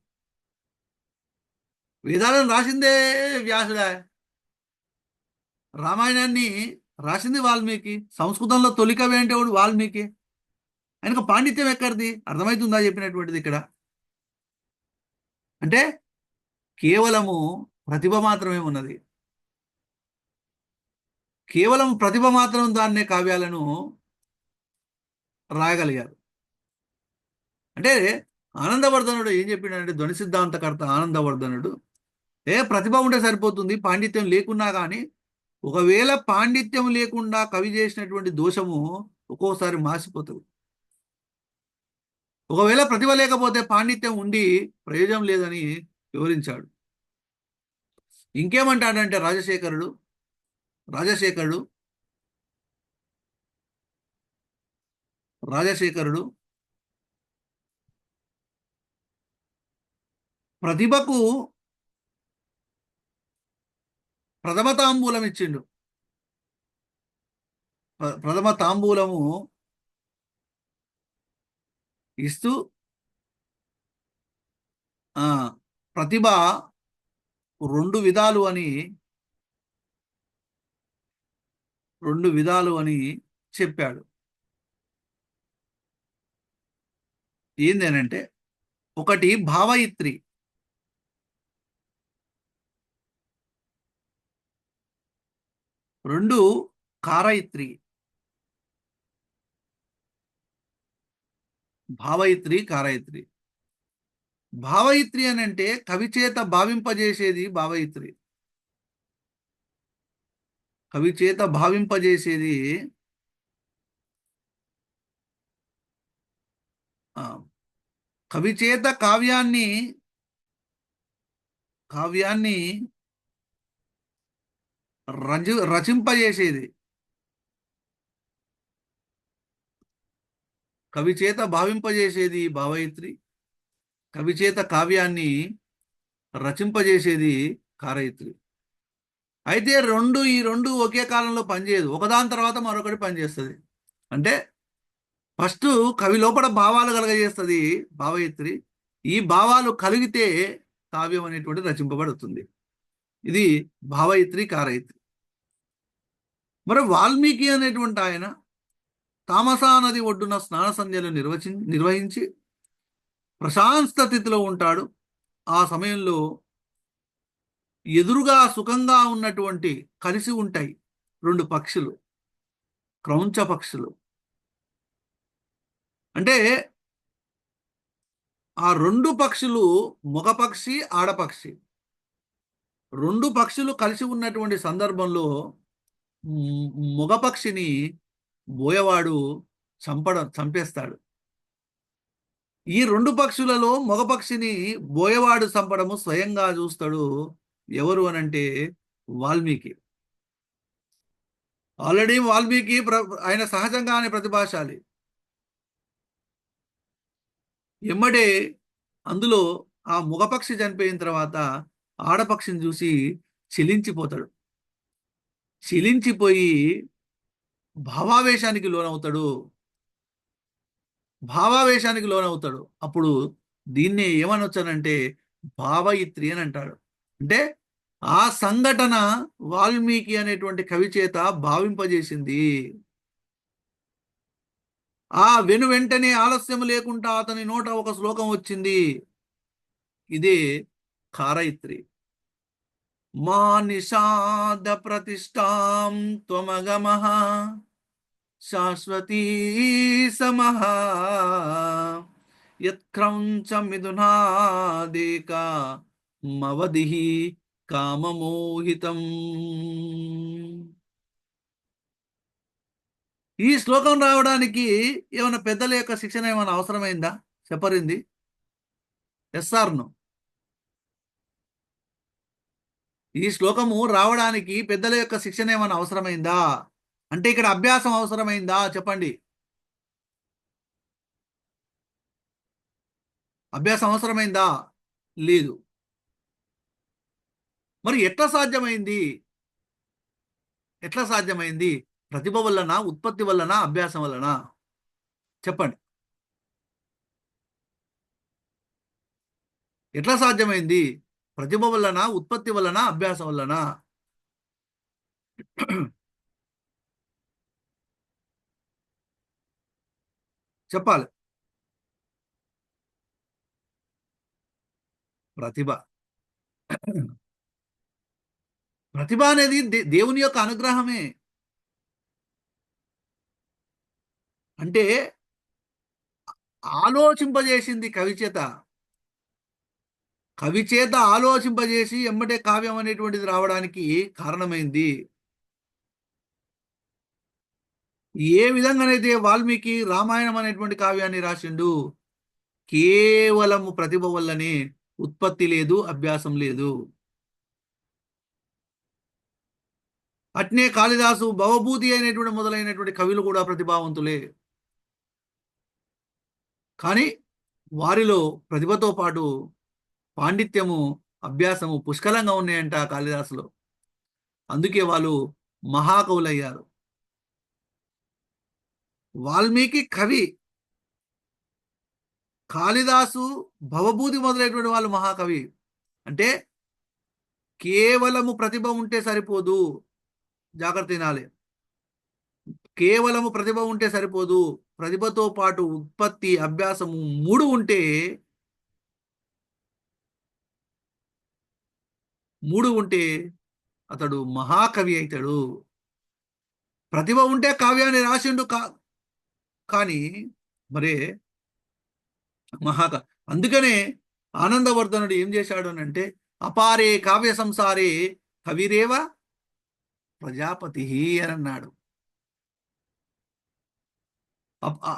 వేదాలను రాసిందే వ్యాసుడా. రామాయణాన్ని రాసింది వాల్మీకి. సంస్కృతంలో తొలి కవి అంటే వాల్మీకి. ఆయనకు పాండిత్యం ఎక్కడిది? అర్థమవుతుందా చెప్పినటువంటిది ఇక్కడ? అంటే కేవలము ప్రతిభ మాత్రమే ఉన్నది. కేవలం ప్రతిభ మాత్రం దాన్నే కావ్యాలను రాయగలిగారు. అంటే ఆనందవర్ధనుడు ఏం చెప్పినాడంటే, ధ్వని సిద్ధాంతకర్త ఆనందవర్ధనుడు ప్రతిభ ఉంటే సరిపోతుంది, పాండిత్యం లేకున్నా కానీ. ఒకవేళ పాండిత్యం లేకుండా కవి చేసినటువంటి దోషము ఒక్కోసారి మాసిపోతుంది. ఒకవేళ ప్రతిభ లేకపోతే పాండిత్యం ఉండి ప్రయోజనం లేదని వివరించాడు. ఇంకేమంటాడంటే రాజశేఖరుడు ప్రతిభకు ప్రథమ తాంబూలం ఇచ్చిండు. ప్రథమ తాంబూలము ఇస్తూ ప్రతిభ రెండు విధాలు అని చెప్పాడు. ఏందేనంటే, ఒకటి భావయిత్రి, రెండు కారయిత్రి. భావయిత్రి, కారయిత్రి. భావయిత్రి అని అంటే కవి చేత భావింపజేసేది భావయిత్రి. కవి చేత భావింపజేసేది ఆ, కవి చేత కావ్యాన్ని రచింపజేసేది. కవి చేత భావింపజేసేది భావయిత్రి, కవి చేత కావ్యాన్ని రచింపజేసేది కారయిత్రి. అయితే ఈ రెండు ఒకే కాలంలో పనిచేయదు, ఒకదాని తర్వాత మరొకటి పనిచేస్తుంది. అంటే ఫస్ట్ కవి లోపల భావాలు కలగజేస్తుంది భావయిత్రి, ఈ భావాలు కలిగితే కావ్యం అనేటువంటి రచింపబడుతుంది. ఇది భావయిత్రి కారయిత్రి. మరి వాల్మీకి అనేటువంటి ఆయన తామసా నది ఒడ్డున స్నాన సంధ్యలు నిర్వహించి ప్రశాంత స్థితిలో ఉంటాడు. ఆ సమయంలో ఎదురుగా సుఖంగా ఉన్నటువంటి కలిసి ఉంటాయి రెండు పక్షులు, క్రౌంచ పక్షులు. అంటే ఆ రెండు పక్షులు మగపక్షి ఆడపక్షి, రెండు పక్షులు కలిసి ఉన్నటువంటి సందర్భంలో మగపక్షిని బోయవాడు చంపేస్తాడు. ఈ రెండు పక్షులలో మగపక్షిని బోయవాడు చంపడము స్వయంగా చూస్తాడు. ఎవరు అనంటే వాల్మీకి. ఆల్రెడీ వాల్మీకి ఆయన సహజంగానే ప్రతిభాశాలి. ఎమ్మడే అందులో ఆ మగపక్షి చనిపోయిన తర్వాత ఆడపక్షిని చూసి చెలించిపోతాడు. చెలించిపోయి భావావేశానికి లోనవుతాడు. అప్పుడు దీన్ని ఏమనొచ్చానంటే భావయిత్రి అని అంటాడు. అంటే ఆ సంఘటన వాల్మీకి అనేటువంటి కవి చేత భావింపజేసింది. ఆ వెంటనే ఆలస్యం లేకుండా అతని నోట ఒక శ్లోకం వచ్చింది. ఇదే కారయిత్రి. మా నిషాద ప్రతిష్టాం త్వమగమః శాశ్వతీ సమః యత్క్రౌంచ మిథునాదేక మవదిః కామమోహితం. ఈ శ్లోకం రావడానికి ఏమైనా పెద్దల యొక్క శిక్షణ ఏమైనా అవసరమైందా చెప్పరింది? SR no? ఈ శ్లోకము రావడానికి పెద్దల యొక్క శిక్షణ ఏమైనా అవసరమైందా అంటే ఇక్కడ అభ్యాసం అవసరమైందా చెప్పండి. అభ్యాసం అవసరమైందా? లేదు. మరి ఎట్లా సాధ్యమైంది? ప్రతిభ వలన, ఉత్పత్తి వలన, అభ్యాసం వలన? చెప్పండి. ఎట్లా సాధ్యమైంది? ప్రతిభ వలన, ఉత్పత్తి వలన, అభ్యాసం వలన? చెప్పాలి. ప్రతిభ ప్రతిభ అనేది దేవుని యొక్క అనుగ్రహమే. అంటే ఆలోచింపజేసింది కవి చేత ఆలోచింపజేసి ఎమ్మటే కావ్యం అనేటువంటిది రావడానికి కారణమైంది. ఏ విధంగానైతే వాల్మీకి రామాయణం అనేటువంటి కావ్యాన్ని రాసిండు, కేవలము ప్రతిభ వల్లనే, ఉత్పత్తి లేదు, అభ్యాసం లేదు. అట్నే కాళిదాసు, భవభూతి అయినటువంటి మొదలైనటువంటి కవులు కూడా ప్రతిభావంతులే. కానీ వారిలో ప్రతిభతో పాటు పాండిత్యము, అభ్యాసము పుష్కలంగా ఉన్నాయంట కాళిదాసులో. అందుకే వాళ్ళు మహాకవులయ్యారు. వాల్మీకి కవి, కాళిదాసు భవభూతి మొదలైనటువంటి వాళ్ళు మహాకవి. అంటే కేవలము ప్రతిభ ఉంటే సరిపోదు, జాగ్రత్త వినాలి. కేవలము ప్రతిభ ఉంటే సరిపోదు, ప్రతిభతో పాటు ఉత్పత్తి, అభ్యాసము మూడు ఉంటే అతడు మహాకవి అవుతాడు. ప్రతిభ ఉంటే కావ్యాన్ని రాసిండు కానీ మరే అందుకనే ఆనందవర్ధనుడు ఏం చేశాడు అంటే అపారే కావ్య సంసారే కవిరేవ ప్రజాపతి అని అన్నాడు.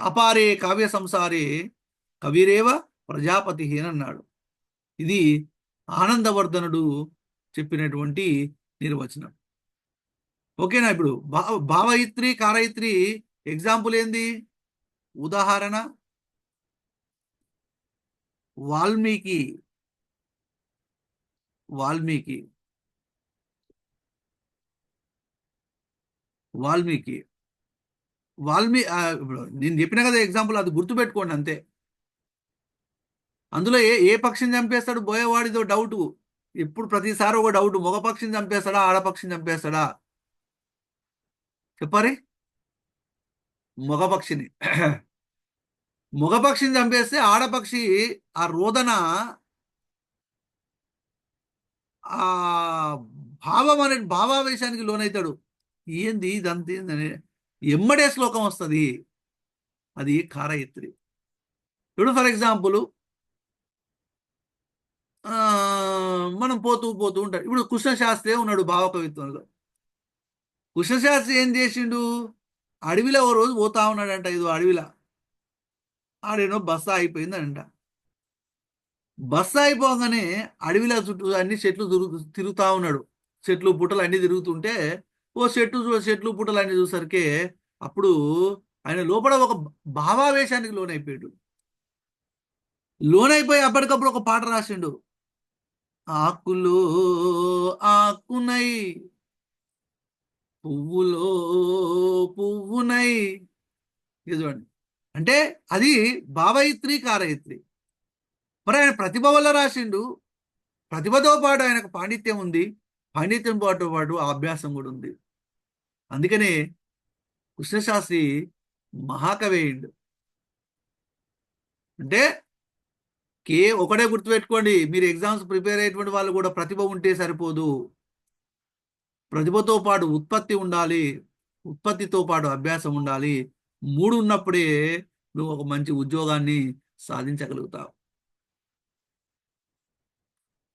అపారే కావ్య సంసారే కవిరేవ ప్రజాపతి అని అన్నాడు. ఇది ఆనందవర్ధనుడు చెప్పినటువంటి నిర్వచనం. ఓకేనా? ఇప్పుడు భావయిత్రి కారయిత్రి ఎగ్జాంపుల్ ఏంది? ఉదాహరణ వాల్మీకి. వాల్మీకి వాల్మీకి ఇప్పుడు నేను చెప్పిన కదా ఎగ్జాంపుల్, అది గుర్తుపెట్టుకోండి అంతే. అందులో ఏ ఏ పక్షిని చంపేస్తాడు బోయేవాడిదో డౌట్. ఇప్పుడు ప్రతిసారి ఒక డౌట్, మగ పక్షిని చంపేస్తాడా ఆడపక్షిని చంపేస్తాడా? చెప్పారి. మగ పక్షిని మగ పక్షిని చంపేస్తే ఆడపక్షి ఆ రోదన, ఆ భావం అనే భావావేశానికి లోనవుతాడు. ఏంది ఇదంతా ఏందని ఎమ్మడే శ్లోకం వస్తుంది. అది కారయిత్రి. ఇప్పుడు ఫర్ ఎగ్జాంపుల్ మనం పోతూ పోతూ ఉంటాడు. ఇప్పుడు కృష్ణశాస్త్రి ఉన్నాడు భావకవిత్వంలో. కృష్ణశాస్త్రి ఏం చేసిండు? అడవిలో ఓ రోజు పోతా ఉన్నాడంట. ఇది అడవిలో ఆడేనో బస్సు అయిపోయిందంట. బస్సు అయిపోగానే అడవిలో చుట్టూ అన్ని చెట్లు తిరుగుతా ఉన్నాడు. చెట్లు పుట్టలు అన్ని తిరుగుతుంటే ఓ చెట్లు పుట్టలు అన్ని చూసరికి అప్పుడు ఆయన లోపల ఒక భావావేశానికి లోనైపోయాడు. లోనైపోయి అప్పటికప్పుడు ఒక పాట రాసిండు. ఆకులో ఆకునై పువ్వులో పువ్వునై. చూడండి, అంటే అది భావయిత్రి కారయిత్రి. మరి ఆయన ప్రతిభ వల్ల రాసిండు. ప్రతిభతో పాటు ఆయనకు పాండిత్యం ఉంది. పాండిత్యం పాటు పాటు అభ్యాసం కూడా ఉంది. అందుకనే కృష్ణశాస్త్రి మహాకవేయుడు. అంటే ఒకటే గుర్తుపెట్టుకోండి, మీరు ఎగ్జామ్స్ ప్రిపేర్ అయ్యేటువంటి వాళ్ళు కూడా ప్రతిభ ఉంటే సరిపోదు. ప్రతిభతో పాటు ఉత్పత్తి ఉండాలి, ఉత్పత్తితో పాటు అభ్యాసం ఉండాలి. మూడు ఉన్నప్పుడే నువ్వు ఒక మంచి ఉద్యోగాన్ని సాధించగలుగుతావు.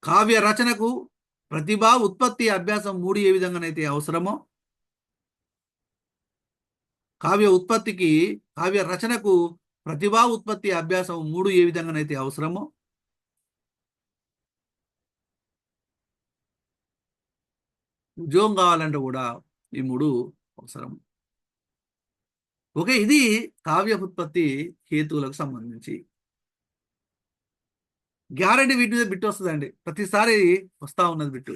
కావ్య రచనకు ప్రతిభ, ఉత్పత్తి, అభ్యాసం మూడు ఏ విధంగానైతే అవసరమో, కావ్య రచనకు ప్రతిభ, ఉత్పత్తి, అభ్యాసం మూడు ఏ విధంగానైతే అవసరమో, ఉద్యోగం కావాలంటే కూడా ఈ మూడు అవసరం. ఓకే, ఇది కావ్య ఉత్పత్తి హేతువులకు సంబంధించి. గ్యారంటీ వీటి మీద బిట్టు వస్తుందండి, ప్రతిసారి వస్తా ఉన్నది బిట్టు.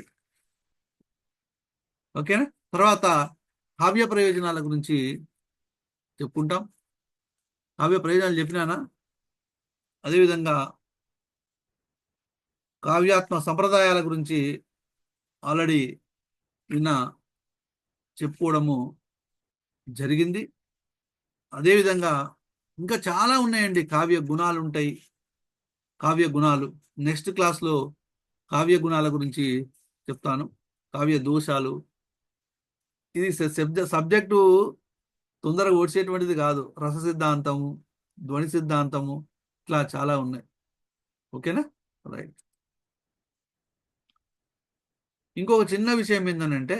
ఓకేనా? తర్వాత కావ్య ప్రయోజనాల గురించి చెప్పుకుంటాం. కావ్య ప్రయోజనాలు చెప్పినానా? అదేవిధంగా కావ్యాత్మ సంప్రదాయాల గురించి ఆల్రెడీ నిన్న చెప్పుకోవడము జరిగింది. అదేవిధంగా ఇంకా చాలా ఉన్నాయండి. కావ్య గుణాలు ఉంటాయి. కావ్య గుణాలు నెక్స్ట్ క్లాస్లో కావ్య గుణాల గురించి చెప్తాను. కావ్య దోషాలు. ఇది సబ్జెక్టు తొందరగా ఓడ్చేటువంటిది కాదు. రస సిద్ధాంతము, ధ్వని సిద్ధాంతము, ఇట్లా చాలా ఉన్నాయి. ఓకేనా? రైట్. ఇంకొక చిన్న విషయం ఏంటంటే